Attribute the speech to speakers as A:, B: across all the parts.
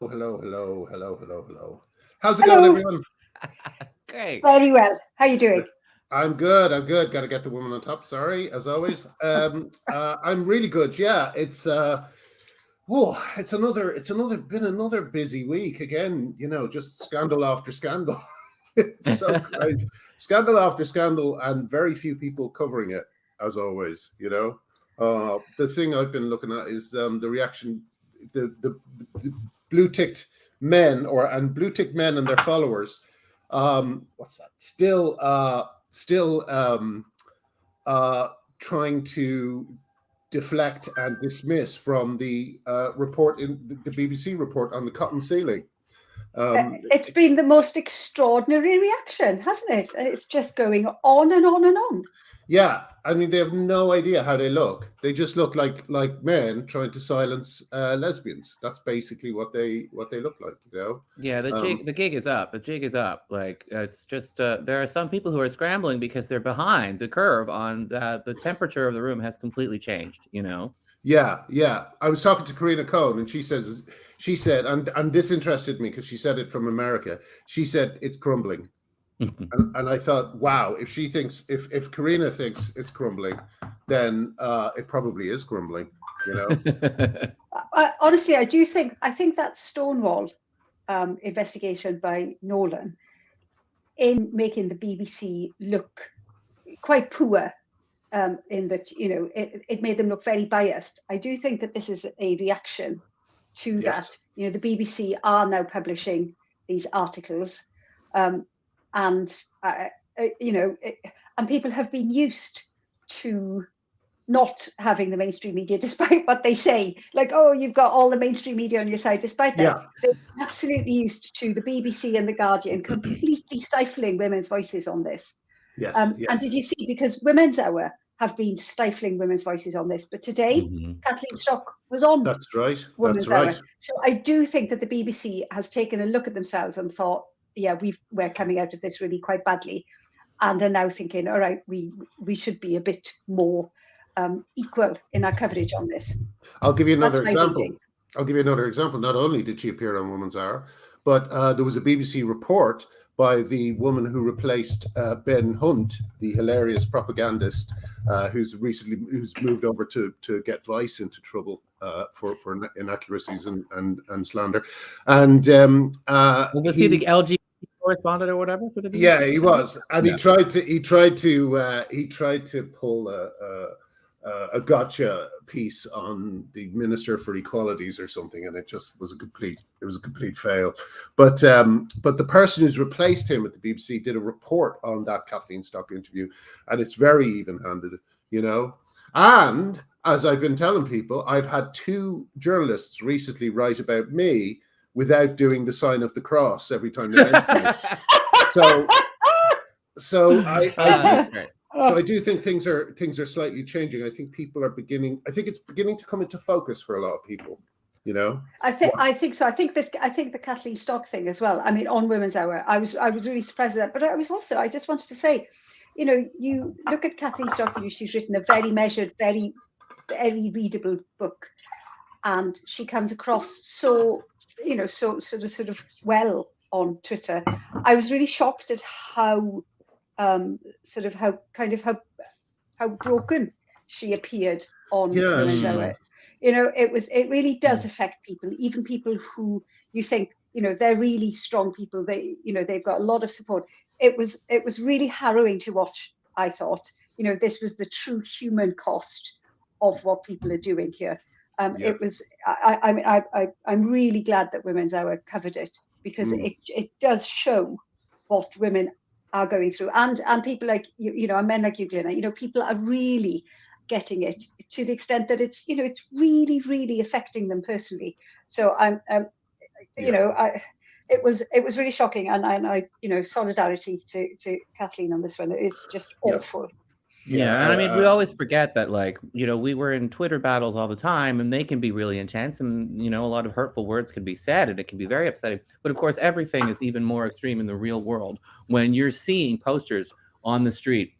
A: Hello. How's it going,
B: Hello.
A: everyone?
C: Great.
B: Very well. How are you doing?
A: I'm good. Got to get the woman on top. Sorry, as always. I'm really good. Yeah, it's another busy week again. Just scandal after scandal. It's so great, scandal after scandal, and very few people covering it, as always. The thing I've been looking at is the reaction, the blue ticked men and blue ticked men and their followers. What's that? Still trying to deflect and dismiss from the report in the BBC report on the cotton ceiling.
B: It's been the most extraordinary reaction, hasn't it? It's just going on and on and on.
A: Yeah, I mean, they have no idea how they look. They just look like men trying to silence lesbians. That's basically what they look like.
C: Yeah, the gig is up. The jig is up. Like, it's just there are some people who are scrambling because they're behind the curve on the temperature of the room has completely changed.
A: Yeah. I was talking to Karina Cohn, and she said, and this interested me because she said it from America. She said it's crumbling. And I thought, wow, if Karina thinks it's crumbling, then it probably is crumbling.
B: Honestly, I think that Stonewall investigation by Nolan in making the BBC look quite poor, in that it made them look very biased. I do think that this is a reaction to that. The BBC are now publishing these articles. And people have been used to not having the mainstream media, despite what they say. Like, oh, you've got all the mainstream media on your side. Despite that, they're absolutely used to the BBC and the Guardian completely stifling women's voices on this.
A: Yes.
B: And did you see? Because Women's Hour have been stifling women's voices on this, but today Kathleen Stock was on.
A: That's right.
B: Women's Hour. So I do think that the BBC has taken a look at themselves and thought, yeah, we're coming out of this really quite badly, and are now thinking, all right, we should be a bit more equal in our coverage on this.
A: I'll give you another example. Not only did she appear on Women's Hour, but there was a BBC report by the woman who replaced Ben Hunt, the hilarious propagandist, who's moved over to get Vice into trouble for inaccuracies and slander. And
C: was he the LGBT correspondent or whatever for the BBC?
A: Yeah, he was, and he tried to pull a gotcha piece on the Minister for Equalities or something, and it just was a complete fail. But the person who's replaced him at the BBC did a report on that Kathleen Stock interview, and it's very even-handed, And as I've been telling people, I've had 2 journalists recently write about me without doing the sign of the cross every time they mention it. So I do think things are slightly changing. I think it's beginning to come into focus for a lot of people.
B: I think so. I think the Kathleen Stock thing as well. I mean, on Women's Hour, I was really surprised at that. But I just wanted to say, you look at Kathleen Stock, she's written a very measured, very, very readable book, and she comes across so sort of well on Twitter. I was really shocked at how broken she appeared on Women's Hour. It really does affect people, even people who you think they're really strong people. They've got a lot of support. It was really harrowing to watch. I thought this was the true human cost of what people are doing here. It was. I'm really glad that Women's Hour covered it, because it does show what women are going through, and people like and men like you, Glenna. People are really getting it to the extent that it's it's really, really affecting them personally. So it was really shocking, and I solidarity to Kathleen on this one. It's just awful.
C: Yeah, and I mean, we always forget that, we were in Twitter battles all the time, and they can be really intense, and a lot of hurtful words can be said, and it can be very upsetting. But of course, everything is even more extreme in the real world when you're seeing posters on the street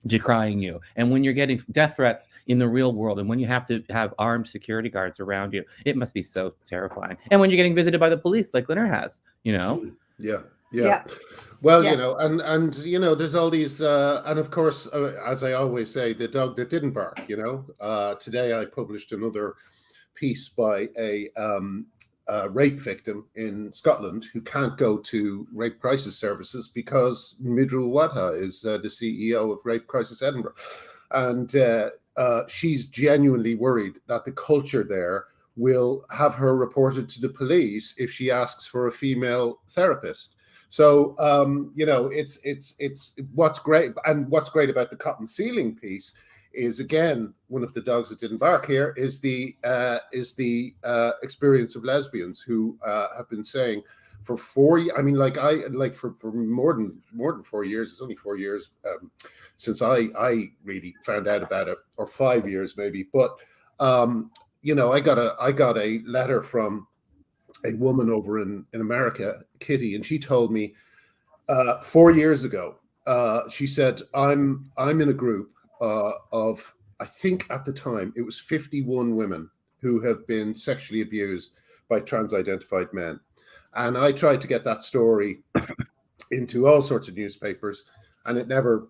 C: decrying you, and when you're getting death threats in the real world, and when you have to have armed security guards around you, it must be so terrifying. And when you're getting visited by the police, like Linner has, you know.
A: Yeah. Well, you know, and you know, there's all these, and of course, as I always say, the dog that didn't bark. You know, today I published another piece by a rape victim in Scotland who can't go to Rape Crisis Services because Midrul Wadha is the CEO of Rape Crisis Edinburgh. And she's genuinely worried that the culture there will have her reported to the police if she asks for a female therapist. So, you know, it's what's great. And what's great about the cotton ceiling piece is, again, one of the dogs that didn't bark here is the experience of lesbians who have been saying for 4 years. I mean, for more than 4 years. It's only 4 years since I really found out about it, or 5 years maybe. But you know, I got a letter from a woman over in America, Kitty, and she told me 4 years ago. She said, "I'm in a group of, I think at the time it was 51 women who have been sexually abused by trans-identified men." And I tried to get that story into all sorts of newspapers, and it never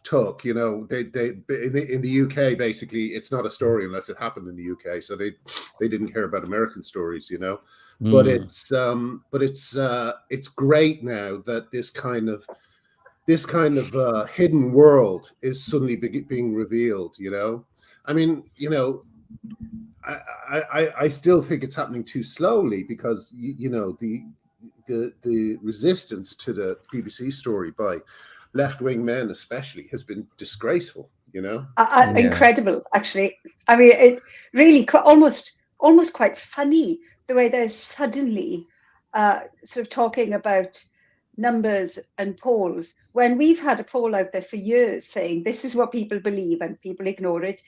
A: took. You know, they in the UK, basically it's not a story unless it happened in the UK, so they didn't care about American stories, you know. But it's great now that this kind of hidden world is suddenly being revealed, you know. I mean, you know, I still think it's happening too slowly because, you know, the resistance to the BBC story by left-wing men especially has been disgraceful, you know.
B: Incredible, actually. I mean, it really almost quite funny the way they're suddenly sort of talking about numbers and polls, when we've had a poll out there for years saying this is what people believe and people ignore it.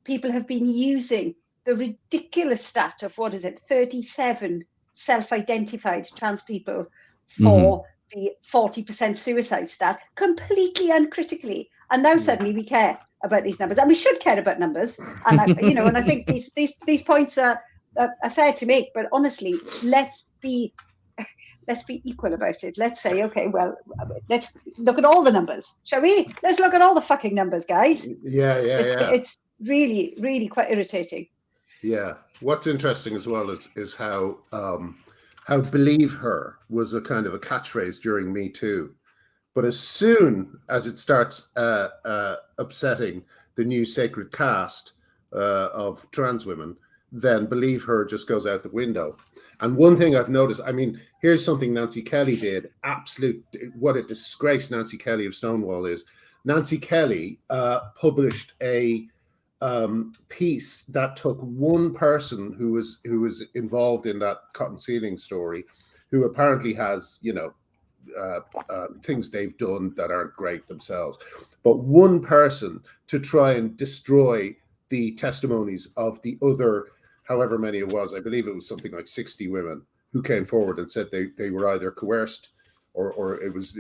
B: People have been using the ridiculous stat of, 37 self-identified trans people for the 40% suicide stat, completely uncritically. And now suddenly we care about these numbers, and we should care about numbers. And and I think these points are fair to make. But honestly, let's be equal about it. Let's say, okay, well, let's look at all the numbers, shall we? Let's look at all the fucking numbers, guys. It's really, really quite irritating.
A: Yeah. What's interesting as well is how "believe her" was a kind of a catchphrase during Me Too, but as soon as it starts upsetting the new sacred caste of trans women, then "believe her" just goes out the window. And one thing I've noticed, I mean, here's something Nancy Kelly did. What a disgrace Nancy Kelly of Stonewall is. Nancy Kelly published a piece that took one person who was involved in that cotton ceiling story, who apparently has, you know, things they've done that aren't great themselves, but one person to try and destroy the testimonies of the other, however many it was. I believe it was something like 60 women who came forward and said they were either coerced or it was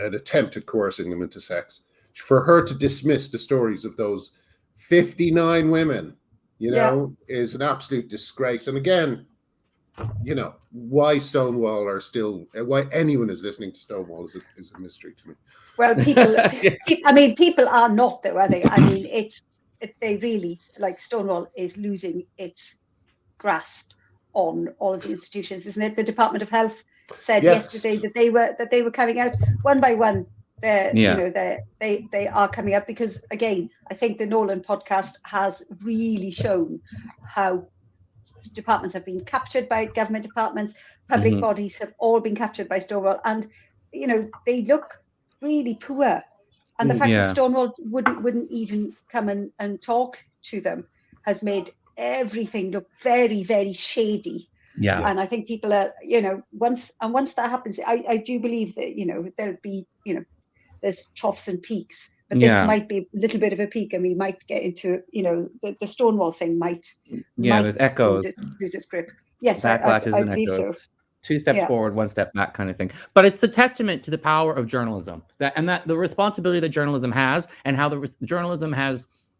A: an attempt at coercing them into sex. For her to dismiss the stories of those 59 women, you know, is an absolute disgrace. And again, you know, why Stonewall are still, why anyone is listening to Stonewall is a mystery to me.
B: Well, people are not, though, are they? I mean, they really, like, Stonewall is losing its grasp on all of the institutions, isn't it? The Department of Health said yesterday that they were coming out one by one. You know, they are coming up because, again, I think the Nolan podcast has really shown how departments have been captured by government departments, public bodies have all been captured by Stonewall, and, you know, they look really poor. And the fact that Stonewall wouldn't even come and talk to them has made everything look very, very shady. Yeah. And I think people are, you know, once that happens, I do believe that, you know, there'll be, you know, there's troughs and peaks, but this might be a little bit of a peak, and we might get into, you know, the Stonewall thing might
C: there's echoes,
B: lose its grip. Yes,
C: backlashes
B: I
C: and
B: believe
C: echoes
B: so.
C: 2 steps forward, 1 step back kind of thing. But it's a testament to the power of journalism, that the responsibility that journalism has, and how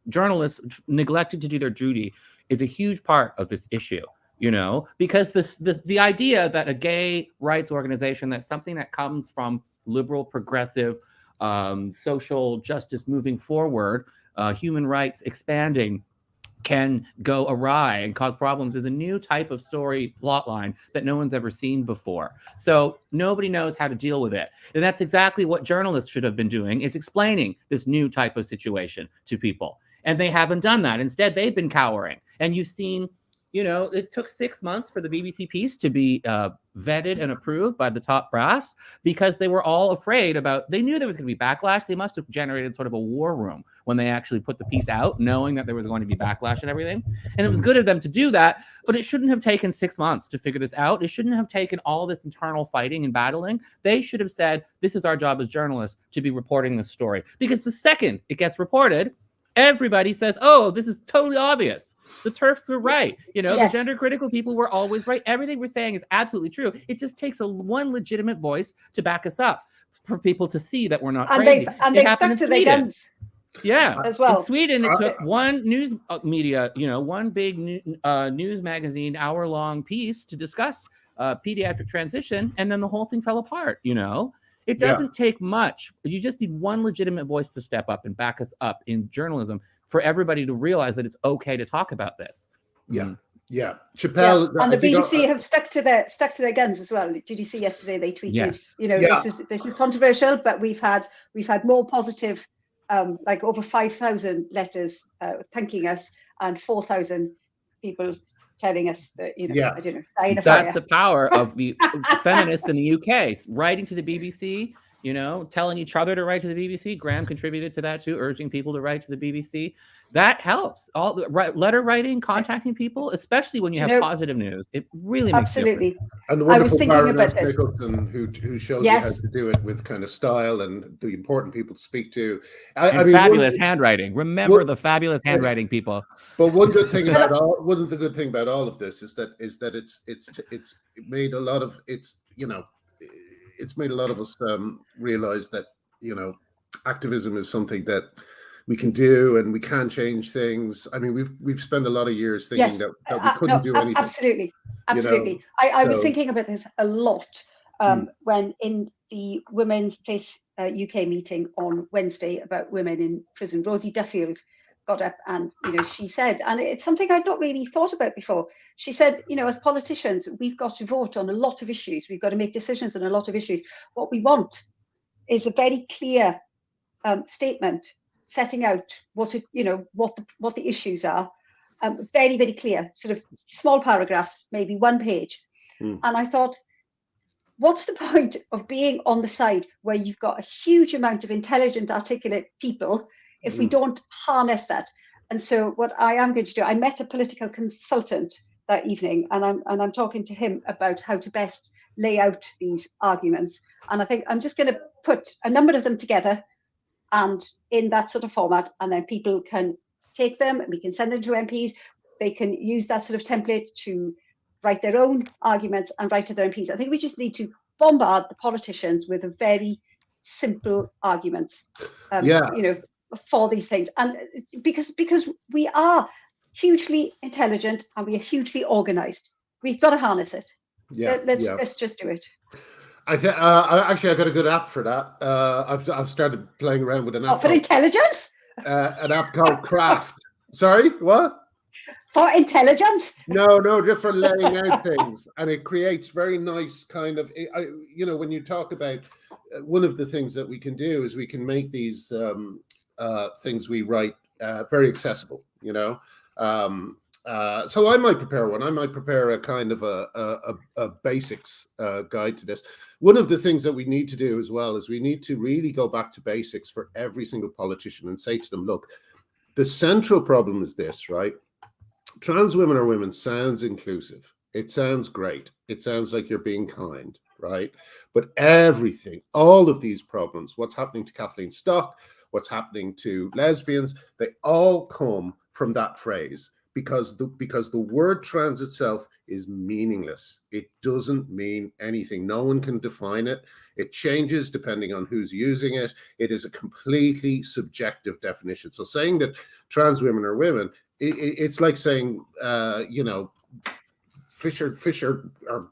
C: journalists neglected to do their duty is a huge part of this issue. Because the idea that a gay rights organization, that's something that comes from liberal, progressive, social justice moving forward, human rights expanding, can go awry and cause problems is a new type of story plot line that no one's ever seen before. So nobody knows how to deal with it. And that's exactly what journalists should have been doing, is explaining this new type of situation to people. And they haven't done that. Instead, they've been cowering. And you've seen, it took 6 months for the BBC piece to be vetted and approved by the top brass, because they were all afraid they knew there was going to be backlash. They must have generated sort of a war room when they actually put the piece out, knowing that there was going to be backlash and everything. And it was good of them to do that, but it shouldn't have taken 6 months to figure this out. It shouldn't have taken all this internal fighting and battling. They should have said, this is our job as journalists to be reporting this story. Because the second it gets reported, everybody says, oh, this is totally obvious. The TERFs were right. The gender critical people were always right. Everything we're saying is absolutely true. It just takes one legitimate voice to back us up, for people to see that we're not crazy.
B: They've stuck to their guns.
C: Yeah,
B: as well.
C: In Sweden, it took one news media, one big news magazine, hour-long piece to discuss pediatric transition, and then the whole thing fell apart. It doesn't take much. You just need one legitimate voice to step up and back us up in journalism for everybody to realize that it's okay to talk about this.
A: Chappelle
B: and the BBC have stuck to their guns as well. Did you see yesterday they tweeted, this is controversial, but we've had more positive, like over 5,000 letters thanking us, and 4,000 people telling us that, I don't know.
C: That's the power of the feminists in the UK writing to the BBC, telling each other to write to the BBC. Graham contributed to that too, urging people to write to the BBC. That helps. All the letter writing, contacting people, especially when you have positive news. It really makes a difference.
A: And the wonderful Baroness Nicholson, who shows you how to do it with kind of style and the important people to speak to. I mean,
C: fabulous handwriting. Remember the fabulous handwriting, people.
A: But one good thing about all of this is that it's made a lot of it's made a lot of us realize that activism is something that we can do, and we can change things. I mean, we've spent a lot of years thinking that we couldn't do anything.
B: Absolutely. I was thinking about this a lot when in the Women's Place UK meeting on Wednesday about women in prison. Rosie Duffield got up and she said, and it's something I'd not really thought about before. She said, as politicians, we've got to vote on a lot of issues. We've got to make decisions on a lot of issues. What we want is a very clear statement setting out what the issues are, very, very clear, sort of small paragraphs, maybe one page. And I thought, what's the point of being on the side where you've got a huge amount of intelligent, articulate people if we don't harness that? And so what I am going to do, I met a political consultant that evening, and I'm talking to him about how to best lay out these arguments. And I think I'm just going to put a number of them together and in that sort of format, and then people can take them and we can send them to MPs. They can use that sort of template to write their own arguments and write to their MPs. I think we just need to bombard the politicians with a very simple arguments, for these things. And because we are hugely intelligent and we are hugely organized, we've got to harness it. Let's just do it.
A: I got a good app for that. I've started playing around with an app
B: for intelligence.
A: An app called Craft. Sorry, what?
B: For intelligence?
A: No, just for laying out things, and it creates very nice kind of. When you talk about one of the things that we can do is we can make these things we write very accessible. So I might prepare one. I might prepare a kind of a basics guide to this. One of the things that we need to do as well is we need to really go back to basics for every single politician and say to them, look, the central problem is this, right? Trans women or women sounds inclusive. It sounds great. It sounds like you're being kind, right? But everything, all of these problems, what's happening to Kathleen Stock, what's happening to lesbians, they all come from that phrase. Because the word trans itself is meaningless. It doesn't mean anything. No one can define it. It changes depending on who's using it. It is a completely subjective definition. So saying that trans women are women, it's like saying, Fisher are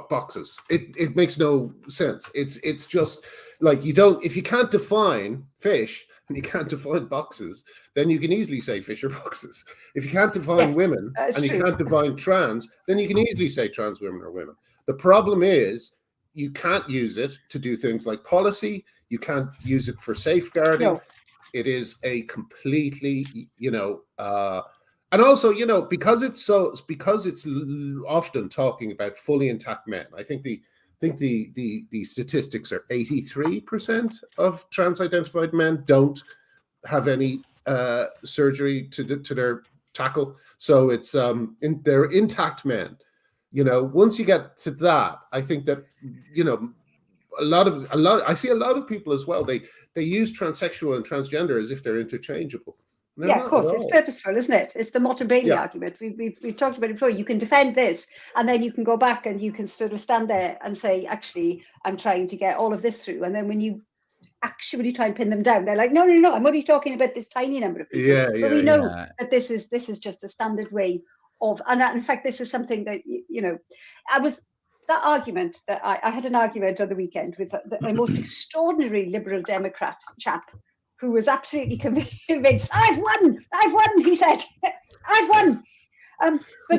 A: boxes. It makes no sense. It's just like if you can't define fish and you can't define boxes, then you can easily say fish are boxes. If you can't define women and you can't define trans, then you can easily say trans women are women. The problem is you can't use it to do things like policy. You can't use it for safeguarding. No. It is a completely, and also, because it's often talking about fully intact men. I think the statistics are 83% of trans-identified men don't have any surgery to their tackle. So it's they're intact men. Once you get to that, I think that I see a lot of people as well. They use transsexual and transgender as if they're interchangeable.
B: Yeah, of course, it's purposeful, isn't it? It's the Montebello argument. We've talked about it before. You can defend this, and then you can go back and you can sort of stand there and say, actually, I'm trying to get all of this through. And then when you actually try and pin them down, they're like, no, I'm only talking about this tiny number of people. But we know that this is just a standard way of, and in fact, this is something that, that argument that I had an argument on the weekend with a most extraordinary Liberal Democrat chap who was absolutely convinced. I've won, he said. I've won.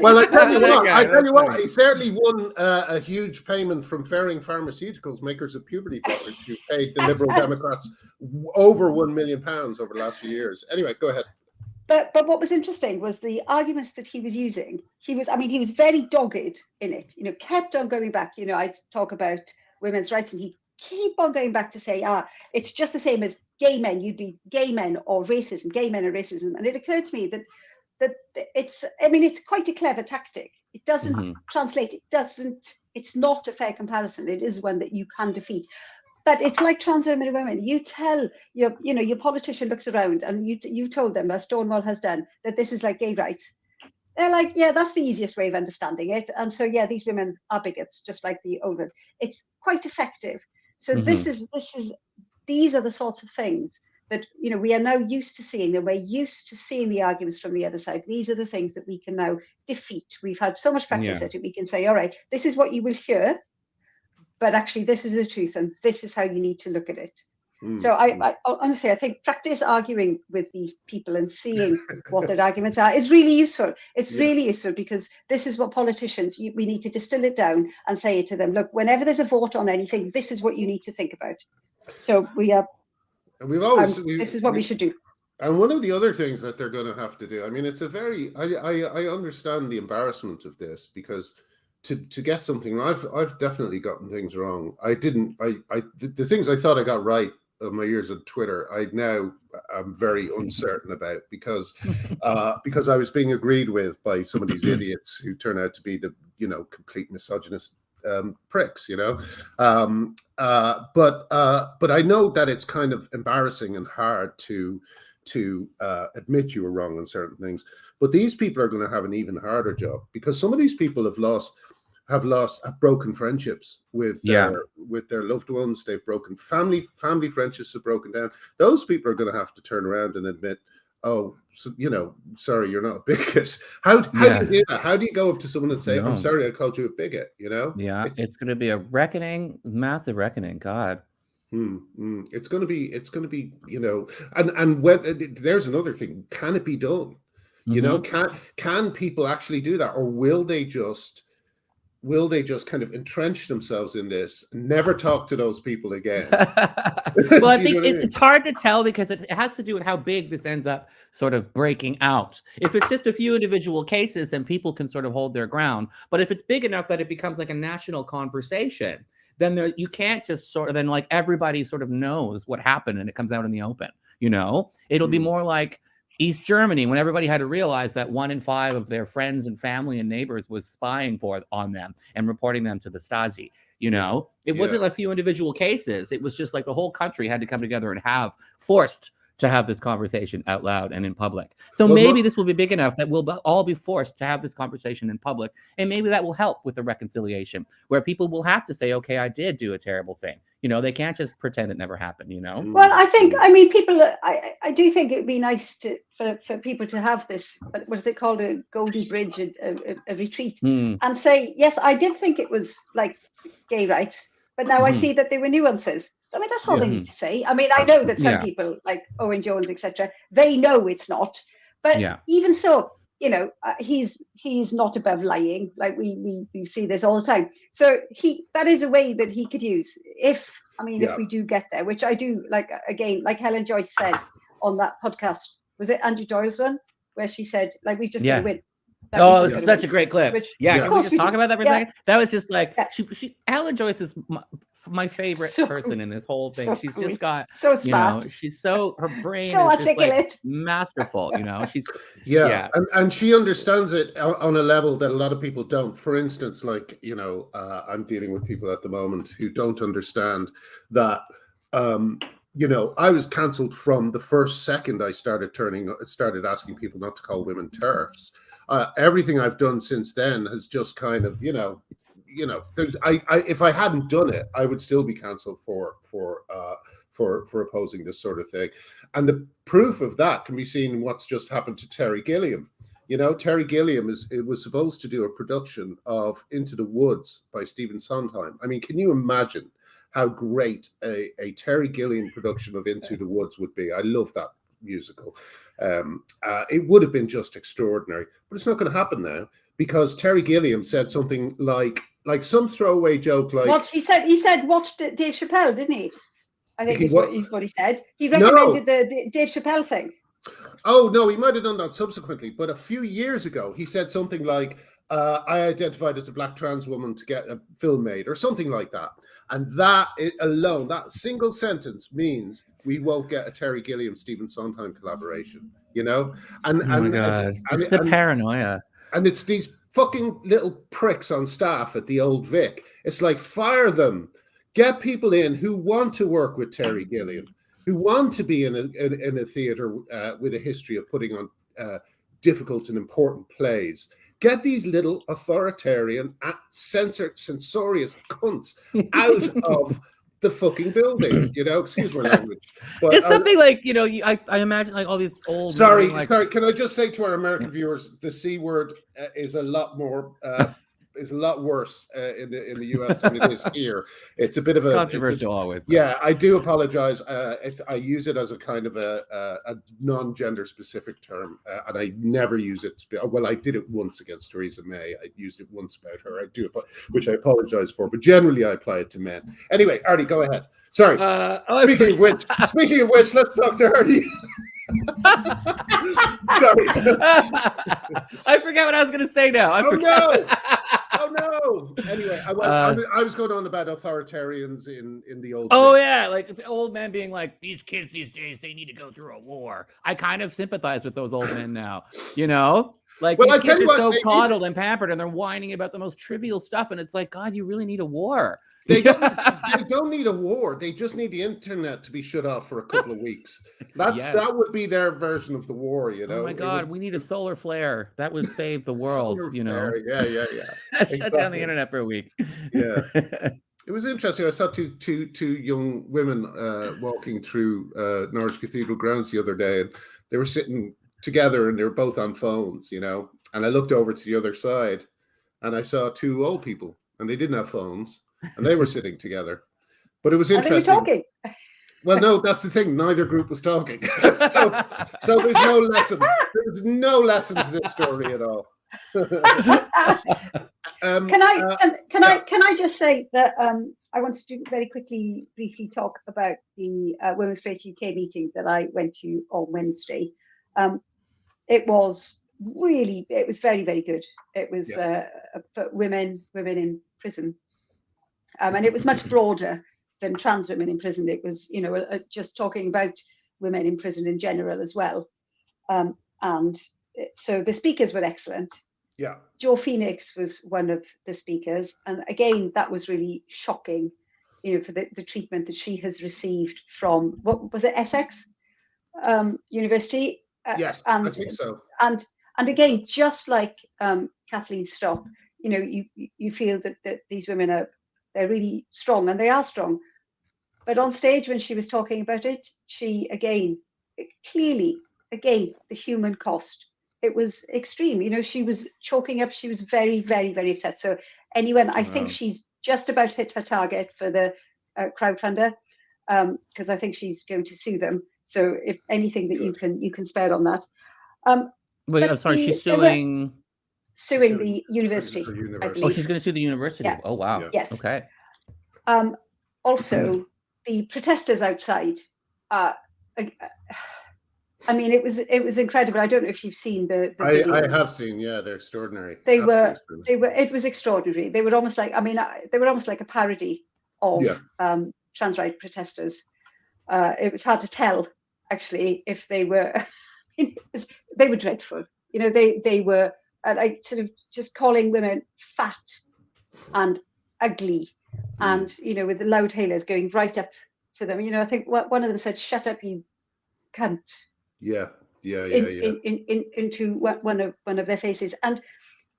A: Well, I tell you what, he certainly won a huge payment from Ferring Pharmaceuticals, makers of puberty blockers, who paid the Liberal Democrats over £1 million over the last few years. Anyway, go ahead.
B: But what was interesting was the arguments that he was using. He was very dogged in it. Kept on going back. I talk about women's rights, and he keep on going back to say, it's just the same as gay men. You'd be gay men or racism, gay men or racism. And it occurred to me that it's quite a clever tactic. It doesn't translate. It's not a fair comparison. It is one that you can defeat. But it's like trans women and women. You tell your politician looks around and you told them, as Stonewall has done, that this is like gay rights. They're like, yeah, that's the easiest way of understanding it. And so, yeah, these women are bigots, just like the old ones. It's quite effective. So these are the sorts of things that, we are now used to seeing, and we're used to seeing the arguments from the other side. These are the things that we can now defeat. We've had so much practice at it. We can say, all right, this is what you will hear, but actually this is the truth, and this is how you need to look at it. So I honestly, I think practice arguing with these people and seeing what their arguments are is really useful. It's really useful, because this is what politicians, we need to distill it down and say it to them. Look, whenever there's a vote on anything, this is what you need to think about. So this is what we should do.
A: And one of the other things that they're going to have to do, it's a very, I understand the embarrassment of this, because to get something wrong, I've definitely gotten things wrong. The things I thought I got right of my years on Twitter, I'm very uncertain about, because I was being agreed with by some of these idiots who turn out to be the complete misogynist pricks, but I know that it's kind of embarrassing and hard to admit you were wrong on certain things. But these people are going to have an even harder job, because some of these people have broken friendships with their loved ones. They've broken family friendships have broken down. Those people are going to have to turn around and admit, sorry, you're not a bigot. How do you do that? How do you go up to someone and say, I'm sorry, I called you a bigot?
C: Yeah, it's going to be a reckoning, massive reckoning. God.
A: It's going to be, and when, there's another thing. Can it be done? Can people actually do that, or will they just kind of entrench themselves in this, never talk to those people again?
C: Well, I think it's hard to tell, because it has to do with how big this ends up sort of breaking out. If it's just a few individual cases, then people can sort of hold their ground. But if it's big enough that it becomes like a national conversation, then you can't just then like everybody sort of knows what happened and it comes out in the open. It'll be more like East Germany, when everybody had to realize that 1 in 5 of their friends and family and neighbors was spying on them and reporting them to the Stasi. It wasn't a few individual cases. It was just like the whole country had to come together and have forced to have this conversation out loud and in public. So maybe this will be big enough that we'll all be forced to have this conversation in public. And maybe that will help with the reconciliation, where people will have to say, okay, I did do a terrible thing. You know, they can't just pretend it never happened, you know?
B: Well, I mean, people, I do think it would be nice for people to have this, what is it called, a golden bridge, a retreat, and say, yes, I did think it was like gay rights, but now I see that there were nuances. I mean, that's all they need to say. I mean, I know that some people like Owen Jones, etc., they know it's not. But even so, you know, he's not above lying. Like we see this all the time. So that is a way that he could use if we do get there, which I do. Like again, like Helen Joyce said on that podcast, was it Andrew Doyle's one, where she said, like, we've just got to win.
C: It was such a great clip. Can we just talk about that for a second? That was just like Helen Joyce is my favorite person in this whole thing. She's just got you know, she's her brain
B: so
C: is just
B: articulate,
C: like masterful. You know, she's
A: and she understands it on a level that a lot of people don't. For instance, like, you know, I'm dealing with people at the moment who don't understand that. You know, I was cancelled from the first second I started asking people not to call women TERFs. Everything I've done since then has just kind of, you know, if I hadn't done it, I would still be cancelled for opposing this sort of thing. And the proof of that can be seen in what's just happened to Terry Gilliam. You know, Terry Gilliam was supposed to do a production of Into the Woods by Stephen Sondheim. I mean, can you imagine how great a Terry Gilliam production of Into the Woods would be? I love that musical. It would have been just extraordinary, but it's not going to happen now because Terry Gilliam said something like some throwaway joke, like
B: what he said watch Dave Chappelle, didn't he? I think is what he said. He recommended the Dave Chappelle thing.
A: Oh no, he might have done that subsequently, but a few years ago he said something like, I identified as a black trans woman to get a film made, or something like that. And that alone, that single sentence, means we won't get a Terry Gilliam Stephen Sondheim collaboration. You know, and
C: oh my god, it's the paranoia,
A: and it's these fucking little pricks on staff at the Old Vic. It's like, fire them, get people in who want to work with Terry Gilliam, who want to be in a theatre with a history of putting on difficult and important plays. Get these little authoritarian, censorious cunts out of the fucking building, you know, excuse my language. But
C: it's something like, you know, I imagine like all these old...
A: Sorry, can I just say to our American viewers, the C word is a lot more... is a lot worse in the US than it is here. It's a bit of a
C: controversial always.
A: Yeah, I do apologize. I use it as a kind of a non-gender specific term, and I never use it. Well, I did it once against Theresa May. I used it once about her. I do, which I apologize for. But generally, I apply it to men. Anyway, Arty, go ahead. Sorry. Speaking of which, let's talk to Arty. Sorry.
C: I forgot what I was going to say now.
A: Oh no! Anyway, I was going on about authoritarians in the old.
C: Oh yeah, like old men being like, these kids these days, they need to go through a war. I kind of sympathize with those old men now. You know, like these kids are so coddled and pampered, and they're whining about the most trivial stuff, and it's like, God, you really need a war.
A: They don't need a war. They just need the internet to be shut off for a couple of weeks. That would be their version of the war, you know.
C: Oh my God, we need a solar flare. That would save the world, you know.
A: Yeah.
C: Shut down the internet for a week.
A: Yeah. It was interesting. I saw two young women walking through Norwich Cathedral grounds the other day, and they were sitting together and they were both on phones, you know. And I looked over to the other side and I saw two old people, and they didn't have phones. And they were sitting together, but it was interesting.
B: Are they talking?
A: Well, no, that's the thing. Neither group was talking, so there's no lesson. There's no lesson to this story at all.
B: Can I just say that I wanted to very briefly talk about the Women's Place UK meeting that I went to on Wednesday. It was very, very good. It was for women in prison. And it was much broader than trans women in prison. It was, you know, just talking about women in prison in general as well. So the speakers were excellent.
A: Yeah.
B: Jo Phoenix was one of the speakers. And again, that was really shocking, you know, for the treatment that she has received from, what was it, Essex? University.
A: Yes, I think so.
B: And again, just like Kathleen Stock, you know, you feel that these women they're really strong, and they are strong. But on stage, when she was talking about it, she clearly the human cost. It was extreme. You know, she was choking up. She was very, very, very upset. So anyone, I think she's just about hit her target for the crowdfunder, because I think she's going to sue them. So if anything that you can spare on that.
C: Wait, I'm sorry. She's suing
B: the university. I believe.
C: Oh, she's going to sue the university. Yeah. Oh, wow.
B: Yeah. Yes.
C: Okay.
B: Also, the protesters outside. I mean, it was incredible. I don't know if you've seen the video.
A: I have seen. Yeah, they're extraordinary.
B: They were. It was extraordinary. They were almost like. I mean, they were almost like a parody of trans rights protesters. It was hard to tell, actually, if they were. They were dreadful. You know, they were like sort of just calling women fat and ugly, and you know, with the loud hailers going right up to them. You know, I think one of them said, "Shut up, you cunt." Into one of their faces, and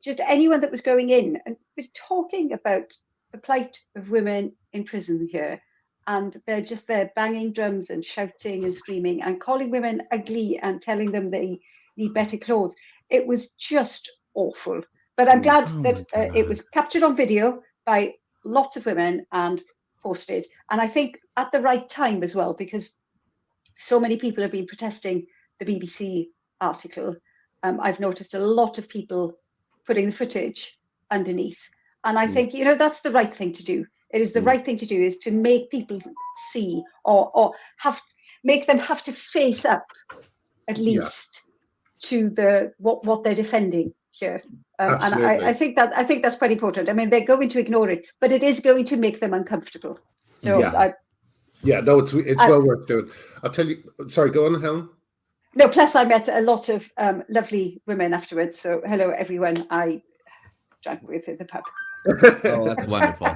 B: just anyone that was going in, and we're talking about the plight of women in prison here, and they're just there banging drums and shouting and screaming and calling women ugly and telling them they need better clothes. It was just awful. But I'm glad that it was captured on video by lots of women and posted, and I think at the right time as well, because so many people have been protesting the BBC article. I've noticed a lot of people putting the footage underneath. And I think, you know, that's the right thing to do. It is the right thing to do, is to make people see or make them have to face up at least to what they're defending here. And I think that's quite important. I mean, they're going to ignore it, but it is going to make them uncomfortable. So
A: no, it's well worth doing. I'll tell you. Sorry, go on, Helen.
B: No, plus I met a lot of lovely women afterwards. So hello, everyone. I drank with in the pub.
C: Oh, that's wonderful.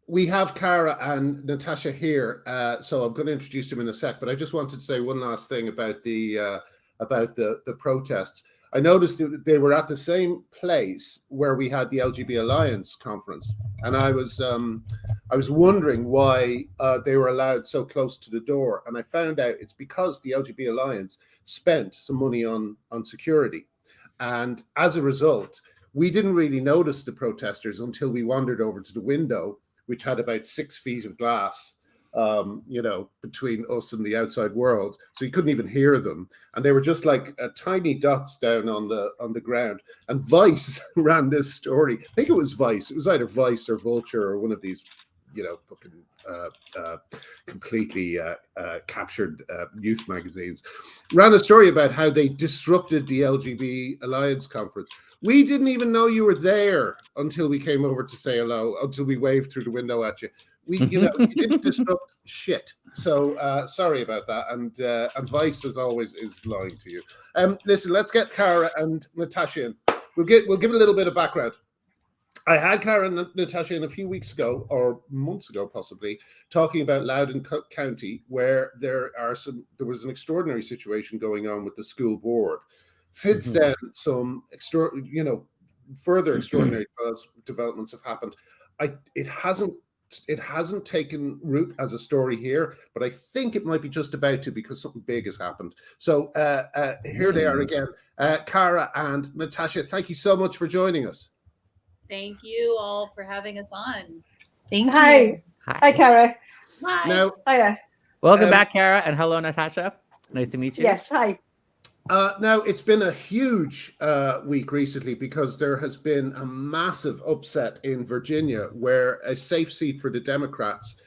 A: We have Cara and Natasha here, so I'm going to introduce them in a sec. But I just wanted to say one last thing about the protests. I noticed that they were at the same place where we had the LGBT Alliance conference, and I was wondering why they were allowed so close to the door, and I found out it's because the LGBT Alliance spent some money on security, and as a result, we didn't really notice the protesters until we wandered over to the window, which had about 6 feet of glass, you know, between us and the outside world, so you couldn't even hear them, and they were just like tiny dots down on the ground. And Vice ran this story. I think it was Vice. It was either Vice or Vulture or one of these, you know, fucking completely captured youth magazines. Ran a story about how they disrupted the LGBT Alliance conference. We didn't even know you were there until we came over to say hello, until we waved through the window at you. You didn't disrupt shit. So sorry about that. And Vice, as always, is lying to you. Listen, let's get Cara and Natasha in. We'll give a little bit of background. I had Cara and Natasha in a few weeks ago, or months ago possibly, talking about Loudoun County, where there was an extraordinary situation going on with the school board. Since then, some further extraordinary developments have happened. It hasn't taken root as a story here, but I think it might be just about to, because something big has happened. So here they are again. Cara and Natasha, thank you so much for joining us.
D: Thank you all for having us on.
B: Thank you. Hi, Cara.
D: Hi.
A: Now,
B: hiya.
C: Welcome back, Cara, and hello, Natasha. Nice to meet you.
B: Yes, hi.
A: Now, it's been a huge week recently, because there has been a massive upset in Virginia, where a safe seat for the Democrats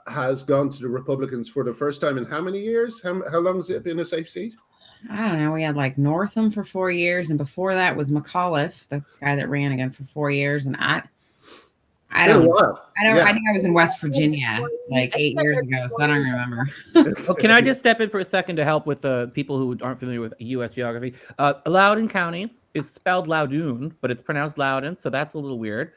A: has gone to the Republicans for the first time in how many years? How long has it been a safe seat?
E: I don't know. We had like Northam for 4 years, and before that was McAuliffe, the guy that ran again for 4 years. And I think I was in West Virginia like 8 years ago, so I don't remember.
C: Well, can I just step in for a second to help with the people who aren't familiar with U.S. geography? Loudoun County is spelled Loudoun, but it's pronounced Loudoun, so that's a little weird.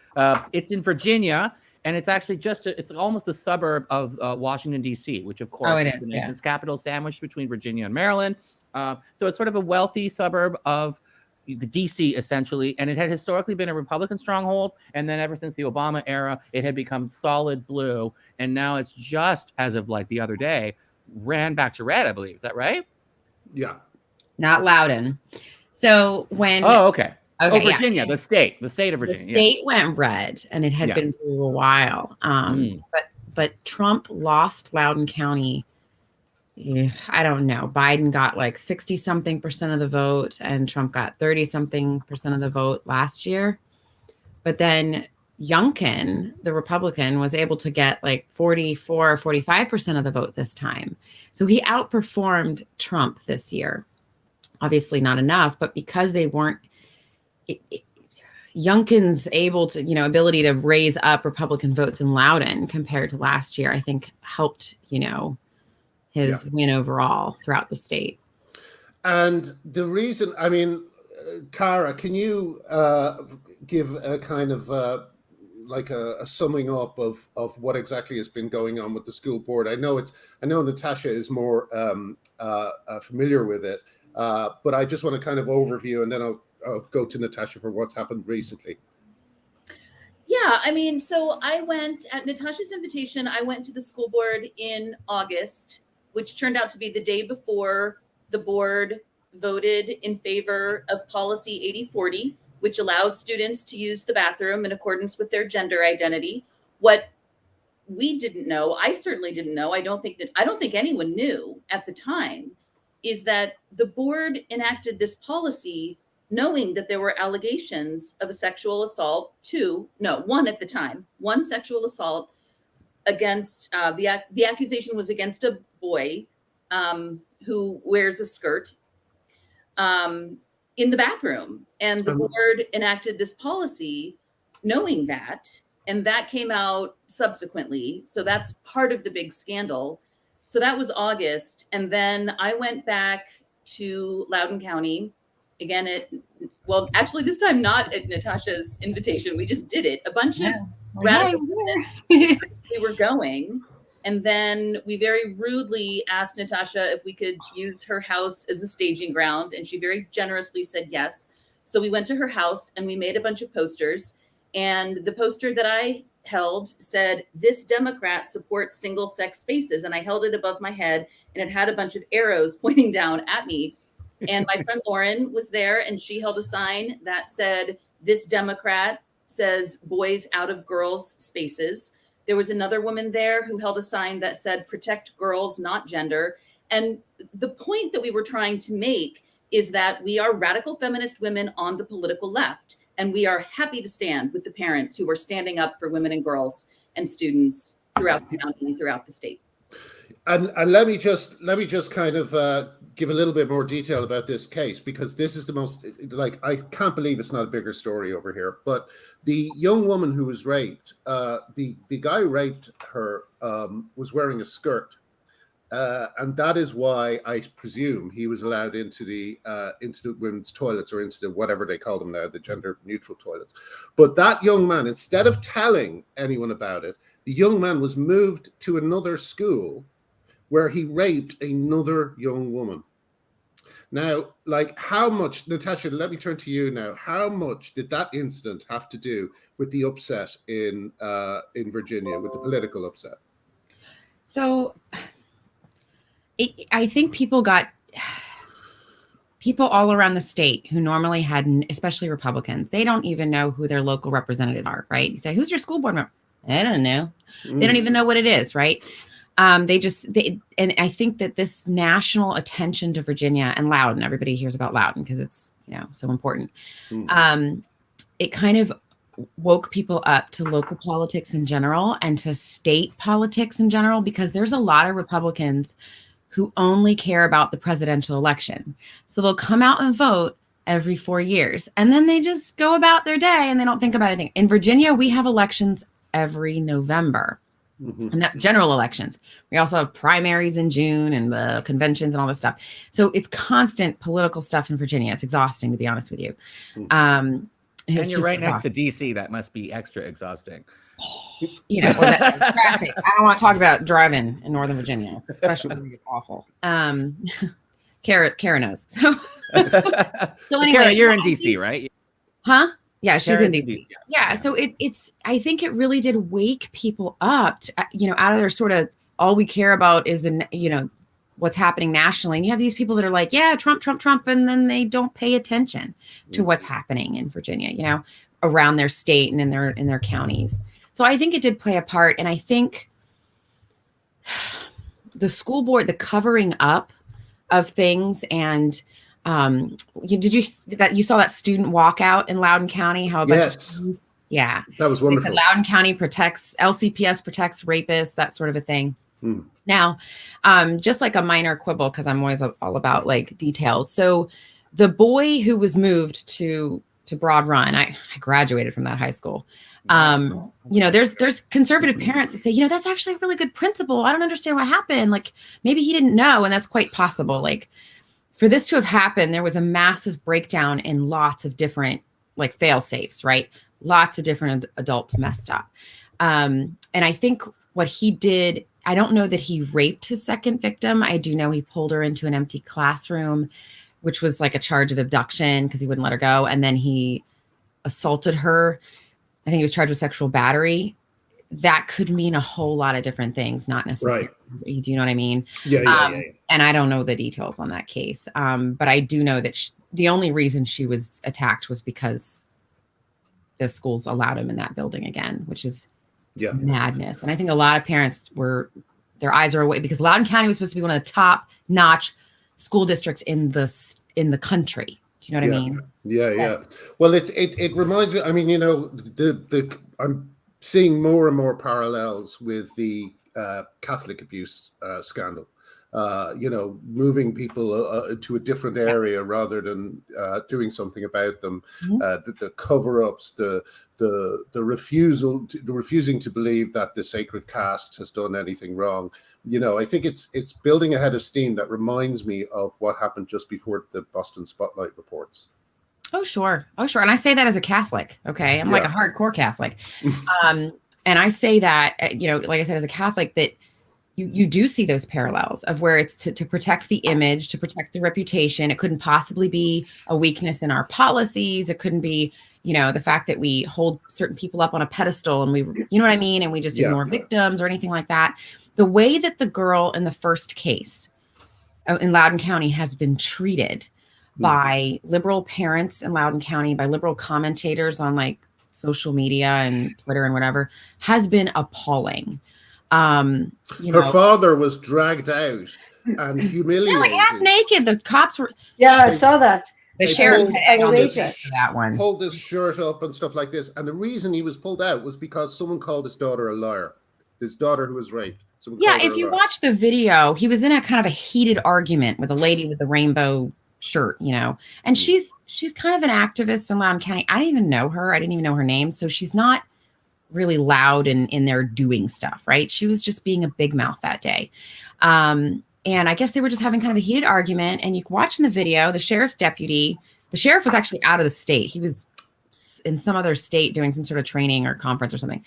C: It's in Virginia. And it's actually it's almost a suburb of Washington, D.C., which, of course,
E: it
C: is
E: is,
C: the
E: yeah.
C: nation's capital, sandwiched between Virginia and Maryland. So it's sort of a wealthy suburb of the D.C., essentially. And it had historically been a Republican stronghold. And then ever since the Obama era, it had become solid blue. And now it's just, as of like the other day, ran back to red, I believe. Is that right?
A: Yeah.
E: Not Loudoun. So when...
C: Oh, okay.
E: Okay,
C: Virginia,
E: yeah.
C: the state of Virginia.
E: The state went red, and it had been for a while. But Trump lost Loudoun County. I don't know. Biden got like 60-something% of the vote, and Trump got 30-something% of the vote last year. But then Youngkin, the Republican, was able to get like 44 or 45% of the vote this time. So he outperformed Trump this year. Obviously not enough, but because they weren't, Youngkin's ability to raise up Republican votes in Loudoun compared to last year, I think helped, his win overall throughout the state. And
A: the reason, I mean, Cara, can you give a kind of like a summing up of what exactly has been going on with the school board? I know Natasha is more familiar with it, but I just want to kind of overview, and then I'll go to Natasha for what's happened recently.
D: Yeah, I mean, so I went at Natasha's invitation. I went to the school board in August, which turned out to be the day before the board voted in favor of policy 8040, which allows students to use the bathroom in accordance with their gender identity. What we didn't know, I certainly didn't know, I don't think anyone knew at the time, is that the board enacted this policy knowing that there were allegations of a sexual assault, one sexual assault against, the accusation was against a boy who wears a skirt in the bathroom. And the board enacted this policy knowing that, and that came out subsequently. So that's part of the big scandal. So that was August. And then I went back to Loudoun County again actually this time not at Natasha's invitation. We just did it. A bunch of radical we were going. And then we very rudely asked Natasha if we could use her house as a staging ground. And she very generously said yes. So we went to her house and we made a bunch of posters. And the poster that I held said, "This Democrat supports single-sex spaces." And I held it above my head, and it had a bunch of arrows pointing down at me. And my friend Lauren was there, and she held a sign that said, "This Democrat says boys out of girls' spaces." There was another woman there who held a sign that said, "Protect girls, not gender." And the point that we were trying to make is that we are radical feminist women on the political left, and we are happy to stand with the parents who are standing up for women and girls and students throughout the county and throughout the state.
A: And let me just kind of give a little bit more detail about this case, because this is the most, I can't believe it's not a bigger story over here. But the young woman who was raped, the guy who raped her was wearing a skirt. And that is why I presume he was allowed into the women's toilets, or into the whatever they call them now, the gender neutral toilets. But that young man, instead of telling anyone about it, the young man was moved to another school where he raped another young woman. Now, how much, Natasha, let me turn to you now. How much did that incident have to do with the upset in Virginia, with the political upset?
E: So I think people all around the state who normally had, especially Republicans, they don't even know who their local representatives are, right? You say, "Who's your school board member?" I don't know. They don't even know what it is, right? And I think that this national attention to Virginia and Loudoun, everybody hears about Loudoun because it's, so important. It kind of woke people up to local politics in general and to state politics in general, because there's a lot of Republicans who only care about the presidential election. So they'll come out and vote every 4 years, and then they just go about their day and they don't think about anything. In Virginia, we have elections every November. And not general elections. We also have primaries in June and the conventions and all this stuff. So it's constant political stuff in Virginia. It's exhausting, to be honest with you.
C: And you're right next to DC. That must be extra exhausting.
E: You know, or that traffic. I don't want to talk about driving in Northern Virginia. It's especially awful. Kara knows. So anyway,
C: Kara, you're in DC, right?
E: Huh? Yeah, she's
C: Kara's
E: in DC. Yeah. So it's. I think it really did wake people up to, out of their sort of all we care about is what's happening nationally. And you have these people that are like, yeah, Trump, Trump, Trump, and then they don't pay attention to what's happening in Virginia, around their state and in their counties. So I think it did play a part. And I think the school board, the covering up of things, and you saw that student walkout in Loudoun County? How a bunch of students, yeah, that was wonderful. Loudoun County LCPS protects rapists, that sort of a thing. Now, just like a minor quibble, because I'm always all about like details. So the boy who was moved to Broad Run, I graduated from that high school. There's conservative parents that say, that's actually a really good principal. I don't understand what happened. Like maybe he didn't know, and that's quite possible. Like for this to have happened, there was a massive breakdown in lots of different like fail safes, right? Lots of different adults messed up. And I think what he did, I don't know that he raped his second victim. I do know he pulled her into an empty classroom, which was like a charge of abduction because he wouldn't let her go. And then he assaulted her. I think he was charged with sexual battery. That could mean a whole lot of different things, not necessarily. Right. Do you know what I mean? Yeah. And I don't know the details on that case. But I do know that the only reason she was attacked was because the schools allowed him in that building again, which is madness. And I think a lot of parents their eyes are away because Loudoun County was supposed to be one of the top-notch school districts in the country. Do you know what I mean?
A: Yeah. Well, it reminds me. I mean, I'm seeing more and more parallels with the Catholic abuse scandal. Moving people to a different area rather than doing something about them. The cover-ups, the refusing to believe that the sacred caste has done anything wrong. I think it's building a head of steam that reminds me of what happened just before the Boston Spotlight reports.
E: Oh, sure. And I say that as a Catholic. Okay. I'm like a hardcore Catholic. And I say that, like I said, as a Catholic, that you do see those parallels of where it's to protect the image, to protect the reputation. It couldn't possibly be a weakness in our policies. It couldn't be, the fact that we hold certain people up on a pedestal and we, you know what I mean? And we just ignore victims or anything like that. The way that the girl in the first case in Loudoun County has been treated by liberal parents in Loudoun County, by liberal commentators on like social media and Twitter and whatever, has been appalling.
A: Her father was dragged out and humiliated.
E: Like half naked. The cops were.
B: Yeah, I saw that.
E: The sheriff
A: pulled his shirt up and stuff like this. And the reason he was pulled out was because someone called his daughter a liar. His daughter who was raped.
E: If you watch the video, he was in a kind of a heated argument with a lady with the rainbow shirt, and she's kind of an activist in Loudoun County. I didn't even know her. I didn't even know her name. So she's not really loud in there doing stuff, right? She was just being a big mouth that day. And I guess they were just having kind of a heated argument. And you can watch in the video, the sheriff was actually out of the state. He was in some other state doing some sort of training or conference or something.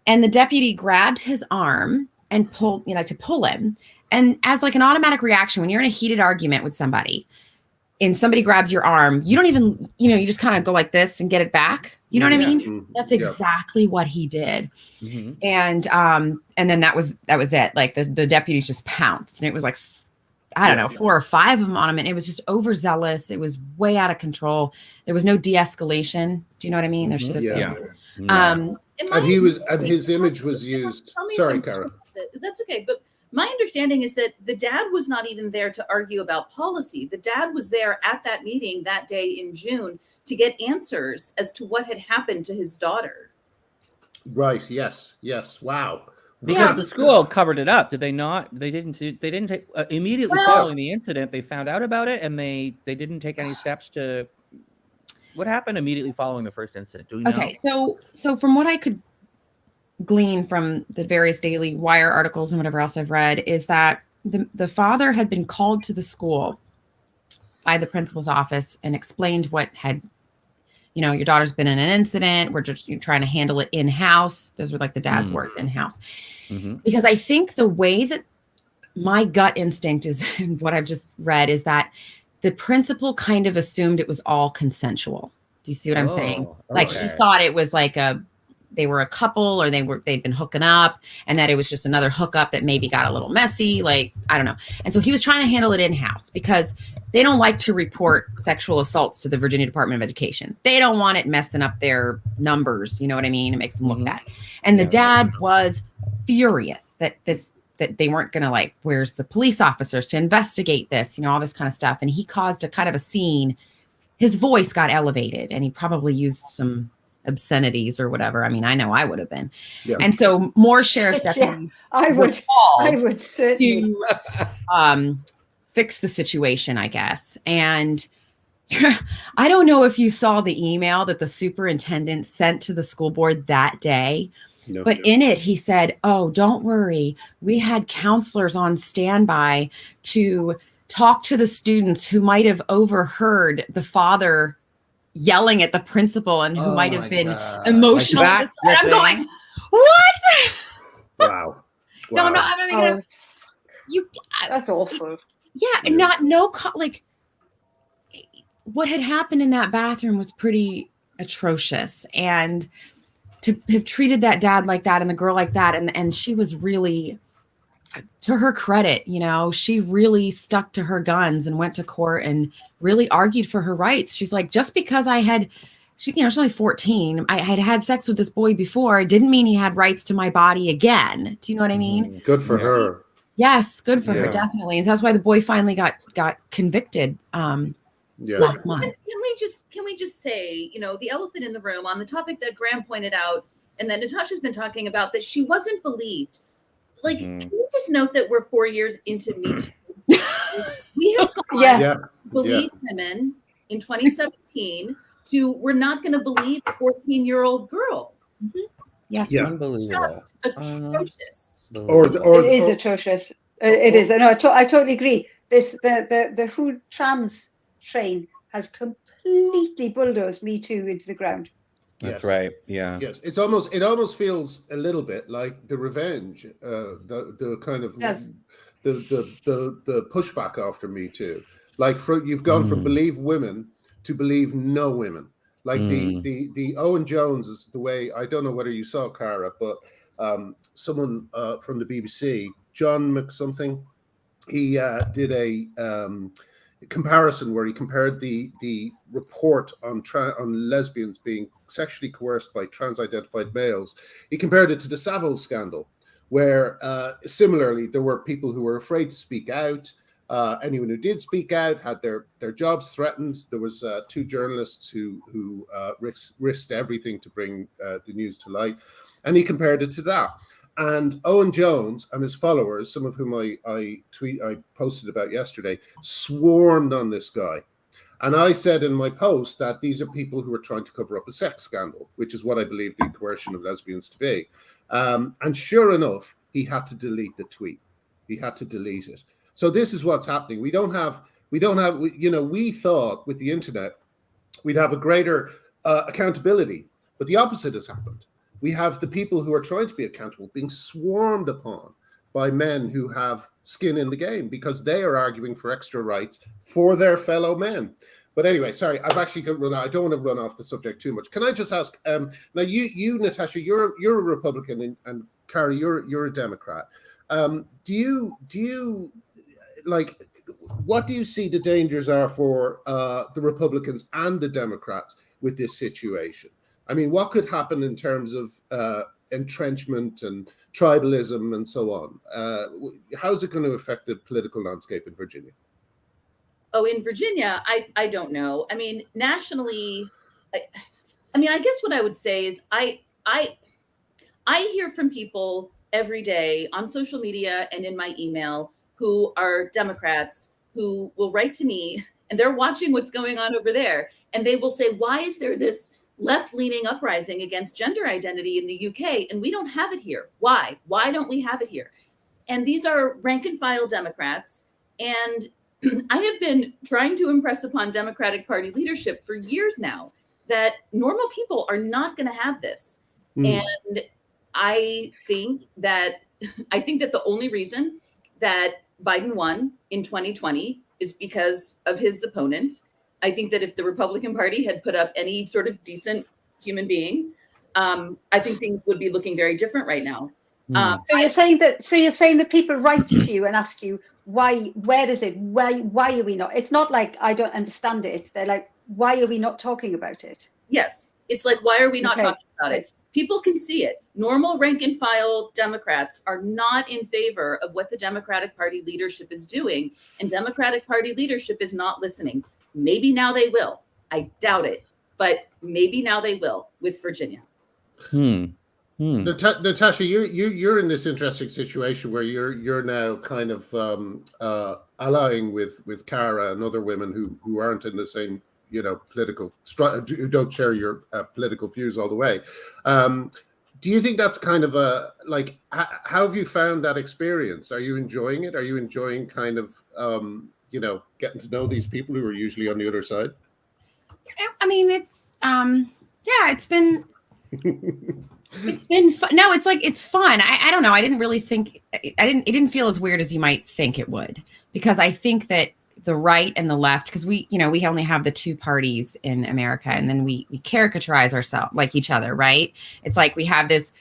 E: And the deputy grabbed his arm and pulled, to pull him. And as like an automatic reaction, when you're in a heated argument with somebody and somebody grabs your arm, you don't even, you just kind of go like this and get it back. You know what I mean? That's exactly what he did. And then that was it. Like the deputies just pounced, and it was like, I don't know, 4 or 5 of them on him. And it was just overzealous. It was way out of control. There was no de-escalation. Do you know what I mean? There should have been.
A: And his image was used. Sorry, Karen.
D: That's okay. But my understanding is that the dad was not even there to argue about policy. The dad was there at that meeting that day in June to get answers as to what had happened to his daughter.
A: Right. Yes. Wow.
C: Because the school covered it up, did they not? They didn't take immediately following the incident. They found out about it, and they didn't take any steps to. What happened immediately following the first incident? Do we know?
E: Okay, so from what I could glean from the various Daily Wire articles and whatever else I've read is that the father had been called to the school by the principal's office and explained what had your daughter's been in an incident. We're just trying to handle it in-house. Those were like the dad's words, in-house. Because I think the way that my gut instinct is, and what I've just read, is that the principal kind of assumed it was all consensual. Do you see what I'm saying? Like he thought it was like they were a couple, or they'd been hooking up, and that it was just another hookup that maybe got a little messy. Like, I don't know. And so he was trying to handle it in-house because they don't like to report sexual assaults to the Virginia Department of Education. They don't want it messing up their numbers. You know what I mean? It makes them look bad. And the dad was furious that they weren't going to, like, where's the police officers to investigate this, all this kind of stuff. And he caused a kind of a scene. His voice got elevated, and he probably used some obscenities or whatever. I mean, I know I would have been. Yeah. And so more sheriff's deputies
B: I would certainly
E: to fix the situation, I guess. And I don't know if you saw the email that the superintendent sent to the school board that day. No. But in it, he said, "Oh, don't worry. We had counselors on standby to talk to the students who might have overheard the father yelling at the principal and who might have been emotional."
C: Like
E: and I'm going, what?
A: Wow.
E: No, I mean,
B: that's awful.
E: Yeah, like what had happened in that bathroom was pretty atrocious, and to have treated that dad like that and the girl like that, and she was really, to her credit, she really stuck to her guns and went to court and really argued for her rights. She's like, just because she's only 14. I had sex with this boy before. It didn't mean he had rights to my body again. Do you know what I mean?
A: Good for her.
E: Yes, good for her, definitely. And that's why the boy finally got convicted last month.
D: Can we just say, the elephant in the room on the topic that Graham pointed out and that Natasha's been talking about, that she wasn't believed. Like, can we just note that we're 4 years into Me Too? We have believed women in 2017 to we're not going to believe a 14-year-old girl.
E: Yeah.
C: Unbelievable.
D: Just atrocious.
B: It is atrocious. It is. No, I totally agree. The who trans train has completely bulldozed Me Too into the ground.
C: That's right. Yeah.
A: Yes. It almost feels a little bit like the revenge, the kind of the pushback after Me Too. Like you've gone from believe women to believe no women. Like the Owen Jones is the way. I don't know whether you saw, Cara, but someone from the BBC, John McSomething, he did a comparison where he compared the report on lesbians being sexually coerced by trans-identified males. He compared it to the Savile scandal, where similarly there were people who were afraid to speak out. Anyone who did speak out had their jobs threatened. There was 2 journalists who risked everything to bring the news to light, and he compared it to that. And Owen Jones and his followers, some of whom I posted about yesterday, swarmed on this guy. And I said in my post that these are people who are trying to cover up a sex scandal, which is what I believe the coercion of lesbians to be. And sure enough, he had to delete the tweet. He had to delete it. So this is what's happening. We thought with the internet, we'd have a greater accountability, but the opposite has happened. We have the people who are trying to be accountable being swarmed upon by men who have skin in the game because they are arguing for extra rights for their fellow men. But anyway, sorry, I've actually got to run out. I don't want to run off the subject too much. Can I just ask, now you Natasha, you're a Republican, and Cara, you're a Democrat. Do you like, what do you see the dangers are for the Republicans and the Democrats with this situation? I mean, what could happen in terms of entrenchment and tribalism and so on? How's it going to affect the political landscape in Virginia?
D: Oh, in Virginia, I don't know. I mean, nationally, I guess what I would say is I hear from people every day on social media and in my email who are Democrats who will write to me, and they're watching what's going on over there. And they will say, why is there this left-leaning uprising against gender identity in the UK, and we don't have it here? Why? Why don't we have it here? And these are rank-and-file Democrats. And I have been trying to impress upon Democratic Party leadership for years now that normal people are not going to have this. And I think that the only reason that Biden won in 2020 is because of his opponents. I think that if the Republican Party had put up any sort of decent human being, I think things would be looking very different right now.
B: So you're saying that people write to you and ask you why are we not? It's not like I don't understand it. They're like, why are we not talking about it?
D: Yes, it's like, why are we not talking about it? People can see it. Normal rank and file Democrats are not in favor of what the Democratic Party leadership is doing, and Democratic Party leadership is not listening. Maybe now they will. I doubt it, but maybe now they will with Virginia.
A: Natasha, you're in this interesting situation where you're now kind of allying with Cara and other women who aren't in the same political who don't share your political views all the way. Do you think that's kind of how have you found that experience? Are you enjoying it? Are you enjoying kind of getting to know these people who are usually on the other side?
E: I mean, it's it's been. It's been fun. No, it's fun. I don't know. I didn't really think it didn't feel as weird as you might think it would, because I think that the right and the left, because we only have the two parties in America, and then we caricaturize ourselves like each other, right? It's like we have this,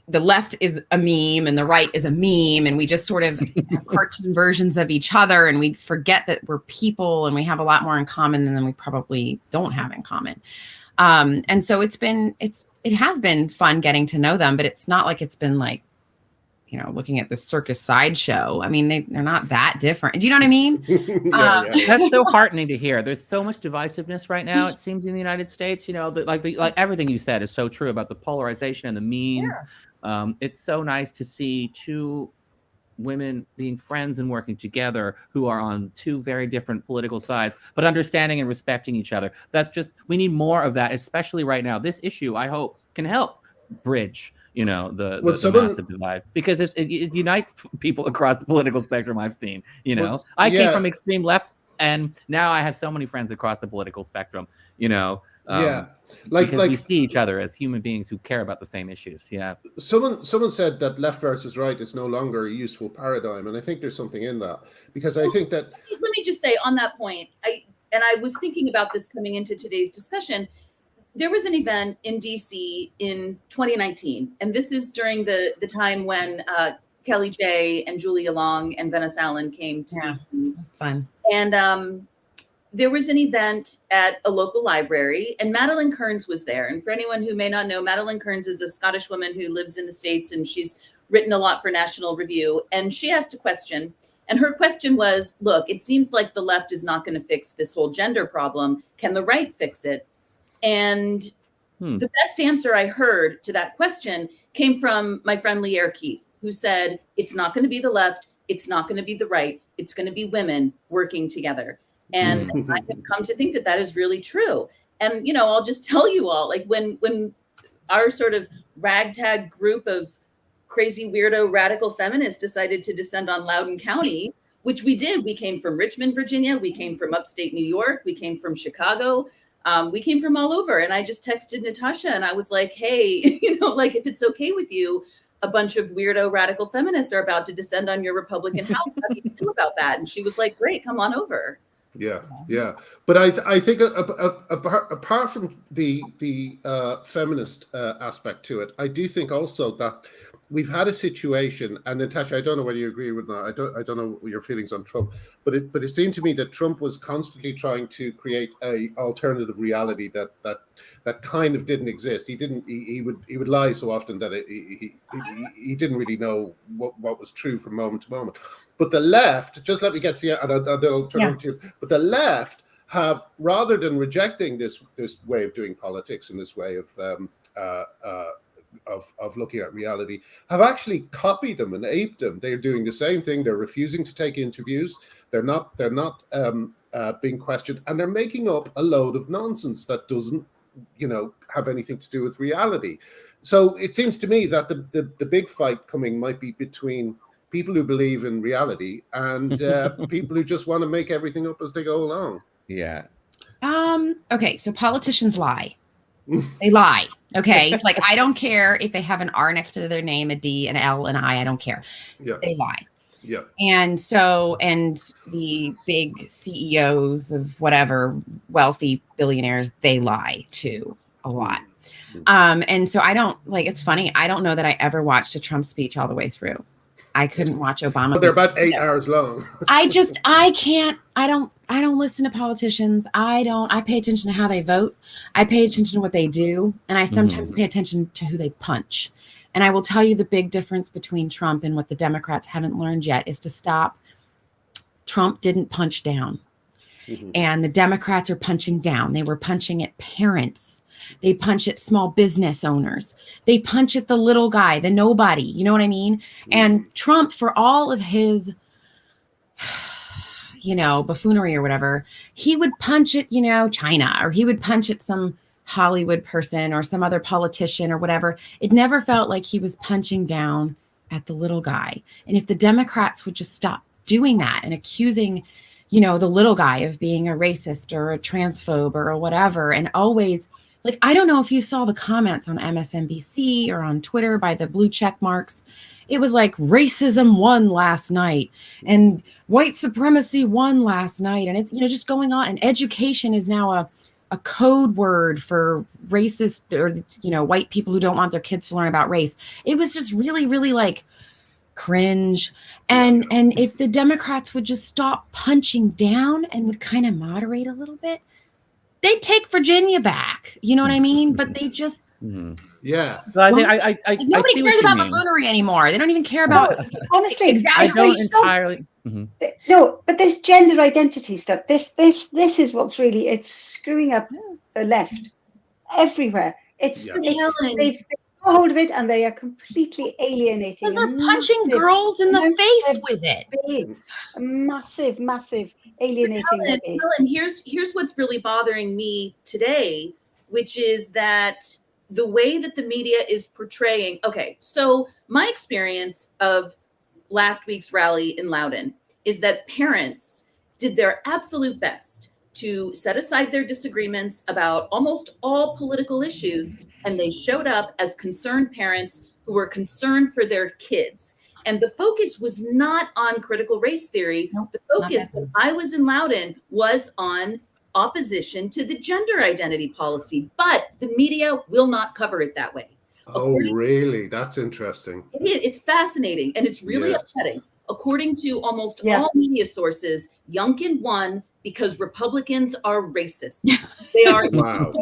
E: the left is a meme and the right is a meme, and we just sort of have cartoon versions of each other, and we forget that we're people and we have a lot more in common than we probably don't have in common. And so it has been fun getting to know them, but it's not like it's been like, looking at the circus sideshow. I mean, they're not that different. Do you know what I mean?
C: That's so heartening to hear. There's so much divisiveness right now, it seems, in the United States. Like everything you said is so true about the polarization and the memes. Yeah. It's so nice to see two women being friends and working together who are on two very different political sides, but understanding and respecting each other. We need more of that, especially right now. This issue, I hope, can help bridge the massive divide, because it unites people across the political spectrum. I've seen, I came from extreme left, and now I have so many friends across the political spectrum, because we see each other as human beings who care about the same issues.
A: Someone said that left versus right is no longer a useful paradigm, and I think there's something in that, because I think that,
D: let me just say on that point, I was thinking about this coming into today's discussion. There was an event in DC in 2019, and this is during the time when Kelly J and Julia Long and Venice Allen came to DC.
E: That's fun.
D: And there was an event at a local library, and Madeleine Kearns was there. And for anyone who may not know, Madeleine Kearns is a Scottish woman who lives in the States, and she's written a lot for National Review. And she asked a question, and her question was, look, it seems like the left is not going to fix this whole gender problem. Can the right fix it? And the best answer I heard to that question came from my friend Lear Keith, who said, it's not going to be the left. It's not going to be the right. It's going to be women working together. And I have come to think that that is really true. And, I'll just tell you all, like when our sort of ragtag group of crazy weirdo radical feminists decided to descend on Loudoun County, which we did. We came from Richmond, Virginia. We came from upstate New York. We came from Chicago. We came from all over. And I just texted Natasha and I was like, hey, if it's okay with you, a bunch of weirdo radical feminists are about to descend on your Republican House. How do you feel about that? And she was like, great, come on over.
A: Yeah. But I think apart from the feminist aspect to it, I do think also that we've had a situation, and Natasha, I don't know whether you agree with that. I don't know your feelings on Trump, but it seemed to me that Trump was constantly trying to create a alternative reality that kind of didn't exist. He would lie so often that he didn't really know what was true from moment to moment. But the left, just let me get to you, and I'll turn over to you. But the left have, rather than rejecting this way of doing politics and this way of looking at reality, have actually copied them and aped them. They're doing the same thing. They're refusing to take interviews. They're not being questioned, and they're making up a load of nonsense that doesn't, have anything to do with reality. So it seems to me that the big fight coming might be between people who believe in reality and people who just want to make everything up as they go along.
C: Yeah.
E: Okay, so politicians lie. They lie. Okay. Like, I don't care if they have an R next to their name, a D, an L, an I don't care.
A: Yeah.
E: They lie.
A: Yeah.
E: And the big CEOs of whatever wealthy billionaires, they lie too a lot. And so I don't like, it's funny. I don't know that I ever watched a Trump speech all the way through. I couldn't watch Obama.
A: But they're about 8 hours long.
E: I don't listen to politicians. I pay attention to how they vote. I pay attention to what they do. And I sometimes pay attention to who they punch. And I will tell you the big difference between Trump and what the Democrats haven't learned yet is to stop. Trump didn't punch down. And the Democrats are punching down. They were punching at parents. They punch at small business owners. They punch at the little guy, the nobody. You know what I mean? And Trump, for all of his, buffoonery or whatever, he would punch at, China, or he would punch at some Hollywood person or some other politician or whatever. It never felt like he was punching down at the little guy. And if the Democrats would just stop doing that and accusing, the little guy of being a racist or a transphobe or whatever, and always, like, I don't know if you saw the comments on MSNBC or on Twitter by the blue check marks. It was like racism won last night and white supremacy won last night. And it's, just going on. And education is now a code word for racist or, white people who don't want their kids to learn about race. It was just really, really like cringe. And if the Democrats would just stop punching down and would kind of moderate a little bit, they'd take Virginia back. You know what I mean? But they just
A: yeah.
C: So I think
E: nobody cares about buffoonery anymore. They don't even care about
B: honestly.
E: Exactly.
C: I don't entirely.
B: No, but this gender identity stuff. This is what's really, it's screwing up the left everywhere. They've got hold of it and they are completely alienating.
E: Because they're punching girls in the face with it.
B: It's a massive alienating.
D: Helen, here's what's really bothering me today, which is that the way that the media is portraying. Okay, so my experience of last week's rally in Loudoun is that parents did their absolute best to set aside their disagreements about almost all political issues, and they showed up as concerned parents who were concerned for their kids. And the focus was not on critical race theory. Nope, the focus when I was in Loudoun was on opposition to the gender identity policy, but the media will not cover it that way.
A: Oh, really? That's interesting.
D: It's fascinating, and it's really upsetting. According to almost all media sources, Youngkin won because Republicans are racists. They are they are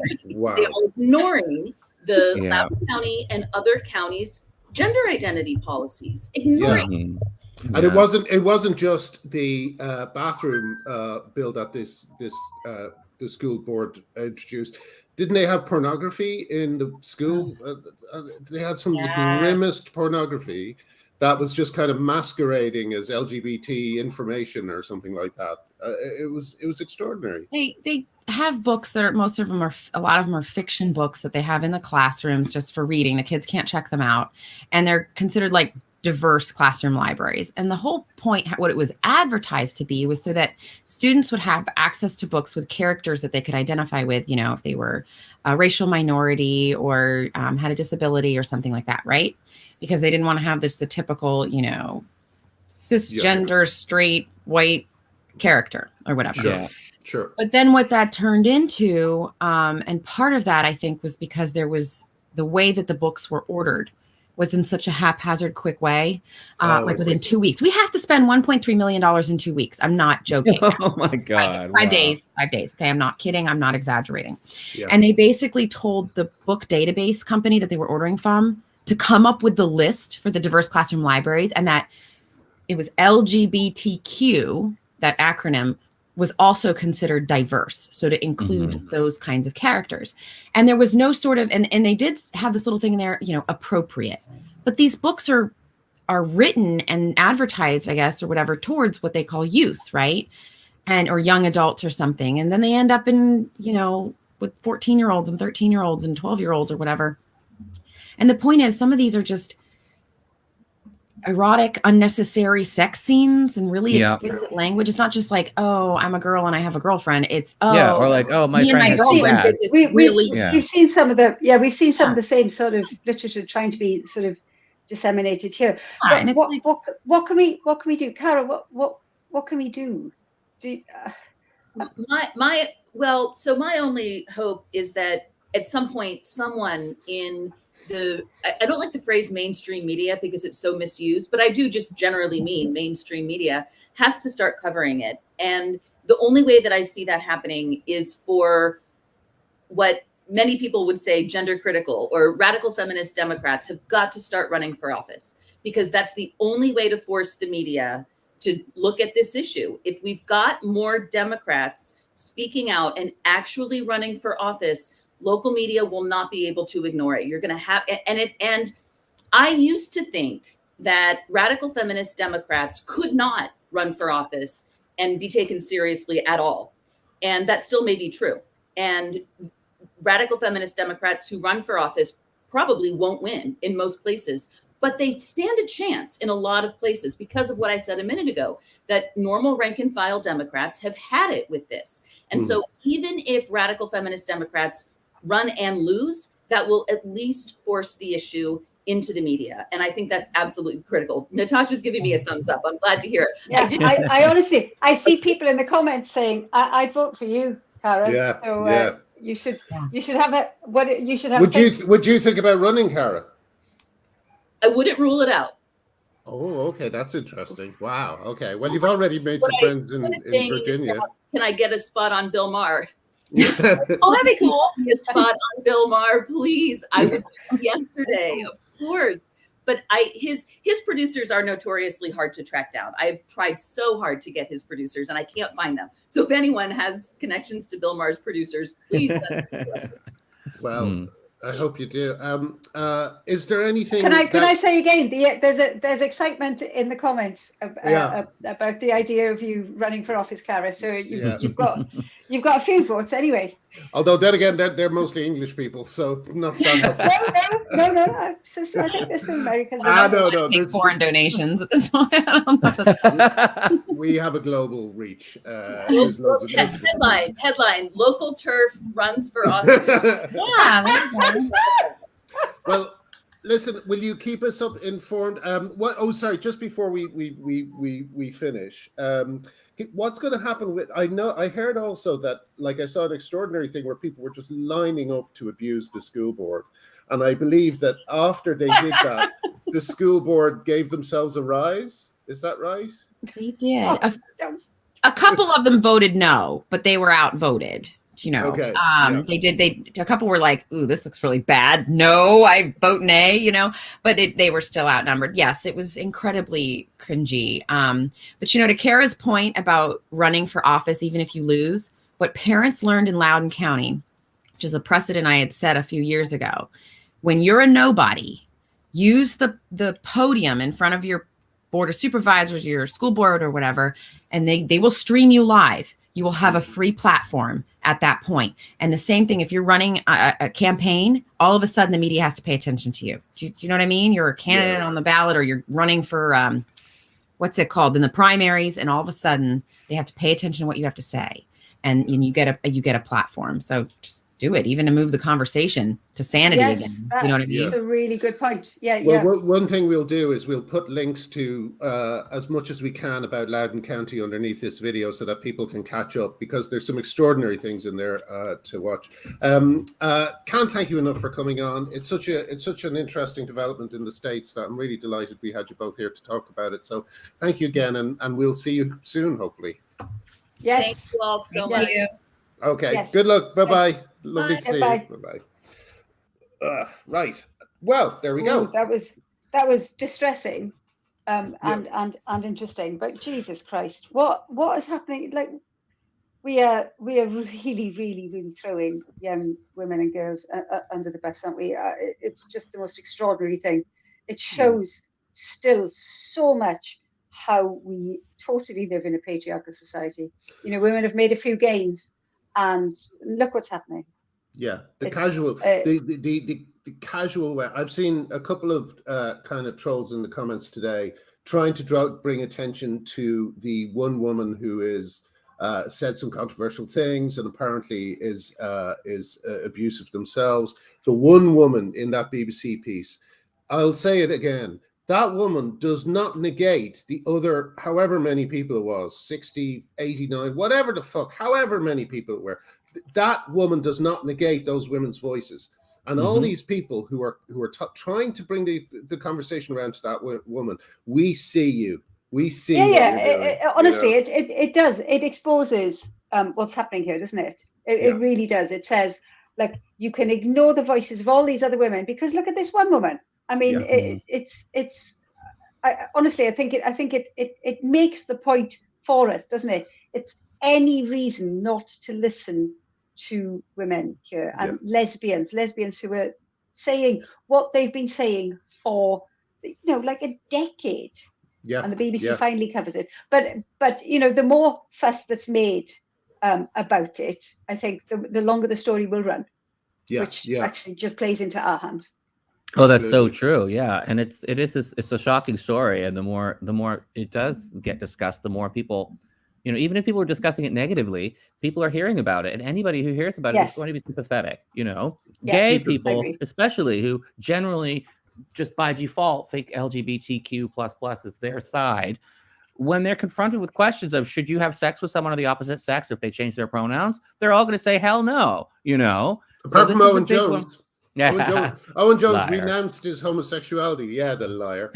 D: ignoring the Loudoun County and other counties' gender identity policies. Ignoring.
A: And it wasn't just the bathroom bill that the school board introduced. Didn't they have pornography in the school? They had some of the grimmest pornography that was just kind of masquerading as LGBT information or something like that. It was extraordinary.
E: They have books that a lot of them are fiction books that they have in the classrooms just for reading. The kids can't check them out, and they're considered like diverse classroom libraries. And the whole point, what it was advertised to be, was so that students would have access to books with characters that they could identify with, if they were a racial minority or had a disability or something like that, right? Because they didn't want to have the typical, cisgender, straight, white character or whatever.
A: Sure.
E: But then what that turned into, and part of that, I think, was because there was the way that the books were ordered was in such a haphazard, quick way, within 2 weeks. We have to spend $1.3 million in 2 weeks. I'm not joking.
C: Oh my God.
E: 5 days. Okay, I'm not kidding. I'm not exaggerating. Yeah. And they basically told the book database company that they were ordering from to come up with the list for the diverse classroom libraries, and that it was LGBTQ, that acronym, was also considered diverse. So to include those kinds of characters. And there was no sort of, and they did have this little thing in there, appropriate. But these books are written and advertised, I guess, or whatever, towards what they call youth, right? Or young adults or something. And then they end up in, with 14-year-olds and 13-year-olds and 12-year-olds or whatever. And the point is, some of these are just, erotic, unnecessary sex scenes and really explicit language. It's not just like, oh, I'm a girl and I have a girlfriend. It's
C: or like, oh, my friend has
E: girlfriend
C: did
E: this.
B: We've seen some of the same sort of literature trying to be sort of disseminated here. But what can we do, Cara? What can we do?
D: My only hope is that at some point someone in I don't like the phrase mainstream media because it's so misused, but I do just generally mean mainstream media has to start covering it. And the only way that I see that happening is for what many people would say gender critical or radical feminist Democrats have got to start running for office, because that's the only way to force the media to look at this issue. If we've got more Democrats speaking out and actually running for office, local media will not be able to ignore it. You're going to have, and I used to think that radical feminist Democrats could not run for office and be taken seriously at all. And that still may be true. And radical feminist Democrats who run for office probably won't win in most places, but they stand a chance in a lot of places because of what I said a minute ago, that normal rank and file Democrats have had it with this. And so even if radical feminist Democrats run and lose, that will at least force the issue into the media. And I think that's absolutely critical. Natasha's giving me a thumbs up. I'm glad to hear it.
B: Yeah, I honestly, I see people in the comments saying, I'd vote for you, Cara.
A: Yeah.
B: So you should have
A: Would you think about running, Cara?
D: I wouldn't rule it out.
A: Oh, okay. That's interesting. Wow. Okay. Well, you've already made some friends in Virginia.
D: Can I get a spot on Bill Maher?
E: Oh, that'd be cool.
D: A spot on Bill Maher, please. I would yesterday, of course. But his producers are notoriously hard to track down. I've tried so hard to get his producers, and I can't find them. So if anyone has connections to Bill Maher's producers, please.
A: Well, I hope you do. Is there anything?
B: Can I say again? There's excitement in the comments about the idea of you running for office, Cara. So you've got a few votes anyway.
A: Although then again, they're mostly English people, so not that.
B: No. I think there's some Americans.
E: No. There's foreign donations at this point.
A: We have a global reach. There's loads of
D: headline: local turf runs for office.
A: Well, listen. Will you keep us up informed? Just before we finish. What's going to happen with? I heard also that, like, I saw an extraordinary thing where people were just lining up to abuse the school board, and I believe that after they did that, the school board gave themselves a rise. Is that right?
E: They did. A couple of them voted no, but they were outvoted.
A: Okay.
E: A couple were like, ooh, this looks really bad. No, I vote nay, but they were still outnumbered. Yes, it was incredibly cringy. But to Kara's point about running for office, even if you lose, what parents learned in Loudoun County, which is a precedent I had set a few years ago, when you're a nobody, use the podium in front of your board of supervisors, your school board or whatever, and they will stream you live. You will have a free platform at that point. And the same thing, if you're running a campaign, all of a sudden the media has to pay attention to you. Do you know what I mean? You're a candidate on the ballot, or you're running for, what's it called, in the primaries, and all of a sudden they have to pay attention to what you have to say. And you get a platform. So just do it, even to move the conversation to sanity again. You know what I mean?
B: That's a really good point.
A: One thing we'll do is we'll put links to as much as we can about Loudoun County underneath this video so that people can catch up, because there's some extraordinary things in there to watch. Can't thank you enough for coming on. It's such an interesting development in the States that I'm really delighted we had you both here to talk about it. So thank you again, and we'll see you soon, hopefully.
B: Yes.
D: Thank you all so much.
A: Okay.
B: Yes.
A: Good luck. Bye-bye.
D: Bye.
A: Lovely to see you.
B: Bye.
A: Bye-bye. Right. Well, there we go.
B: That was distressing, and interesting. But Jesus Christ, what is happening? Like, we are really, really, really throwing young women and girls under the bus, aren't we? It's just the most extraordinary thing. It shows still so much how we totally live in a patriarchal society. Women have made a few gains, and look what's happening.
A: Yeah, the casual way. I've seen a couple of kind of trolls in the comments today trying to bring attention to the one woman who is said some controversial things and apparently is abusive themselves. The one woman in that BBC piece, I'll say it again, that woman does not negate the other, however many people it was, 60, 89, whatever the fuck, however many people it were. That woman does not negate those women's voices. And all these people who are trying to bring the conversation around to that woman, we see you. We see.
B: Honestly, it does. It exposes what's happening here, doesn't it? It really does. It says, like, you can ignore the voices of all these other women because look at this one woman. I mean, honestly, I think it makes the point for us, doesn't it? It's any reason not to listen to women here and lesbians who are saying what they've been saying for, like a decade. Yeah. And the BBC finally covers it. But the more fuss that's made about it, I think the longer the story will run. Yeah. Which actually just plays into our hands.
C: Oh, that's so true. Yeah. And it's a shocking story. And the more it does get discussed, the more people, even if people are discussing it negatively, people are hearing about it. And anybody who hears about it is going to be sympathetic, Gay people, especially, who generally just by default think LGBTQ++ is their side. When they're confronted with questions of should you have sex with someone of the opposite sex if they change their pronouns, they're all going to say hell no,
A: Apart from Owen Jones. Owen Jones renounced his homosexuality. Yeah, the liar.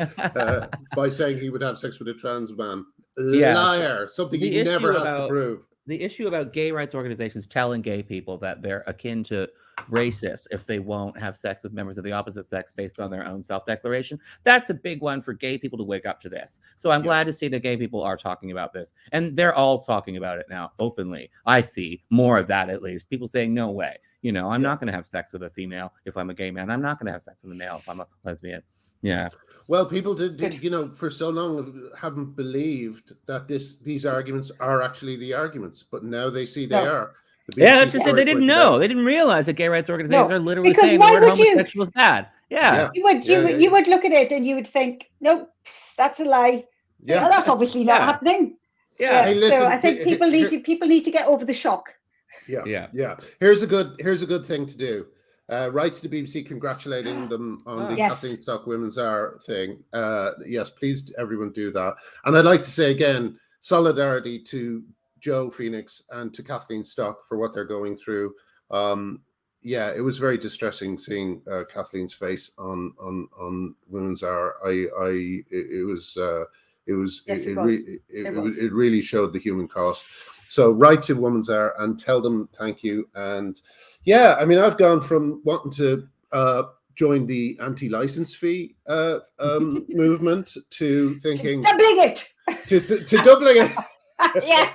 A: By saying he would have sex with a trans man. Liar. Something he never has to prove.
C: The issue about gay rights organizations telling gay people that they're akin to racists if they won't have sex with members of the opposite sex based on their own self-declaration, that's a big one for gay people to wake up to this. So I'm glad to see that gay people are talking about this. And they're all talking about it now openly. I see more of that, at least. People saying, no way. I'm not going to have sex with a female if I'm a gay man. I'm not going to have sex with a male if I'm a lesbian. Yeah.
A: Well, people did for so long haven't believed that these arguments are actually the arguments, but now they see they are.
C: That's just it. They didn't know. They didn't realize that gay rights organizations are literally saying the word homosexual is bad. Yeah.
B: You would look at it and you would think, nope, that's a lie. Yeah. That's obviously not happening.
A: Yeah. Hey, listen,
B: so I think people need to get over the shock.
A: Yeah. Here's a good thing to do. Write to the BBC congratulating them on the Kathleen Stock Women's Hour thing. Yes, please, everyone do that. And I'd like to say again, solidarity to Joe Phoenix and to Kathleen Stock for what they're going through. It was very distressing seeing Kathleen's face on Women's Hour. It really showed the human cost. So write to Women's Hour and tell them thank you. And I've gone from wanting to join the anti-license fee movement to thinking
B: doubling it.
A: To doubling it. Yeah.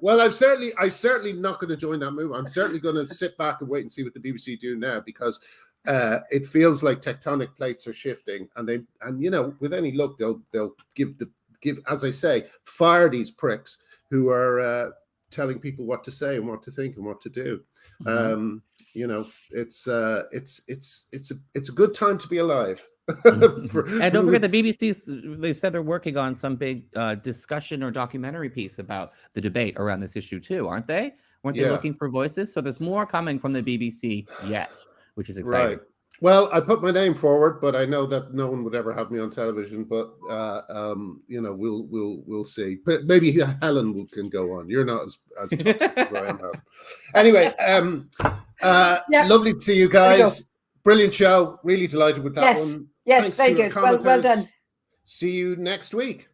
A: Well, I'm certainly not going to join that movement. I'm certainly going to sit back and wait and see what the BBC do now, because it feels like tectonic plates are shifting, and with any luck they'll give, as I say, fire these pricks who are telling people what to say and what to think and what to do. It's a good time to be alive.
C: And don't forget, the BBC, they said they're working on some big discussion or documentary piece about the debate around this issue too, aren't they? Weren't they looking for voices? So there's more coming from the BBC yet, which is exciting. Right.
A: Well, I put my name forward, but I know that no one would ever have me on television. But we'll see. But maybe Helen can go on. You're not as toxic as I am. Anyway, lovely to see you guys. Brilliant show. Really delighted with that one.
B: Yes, very good. Well done.
A: See you next week.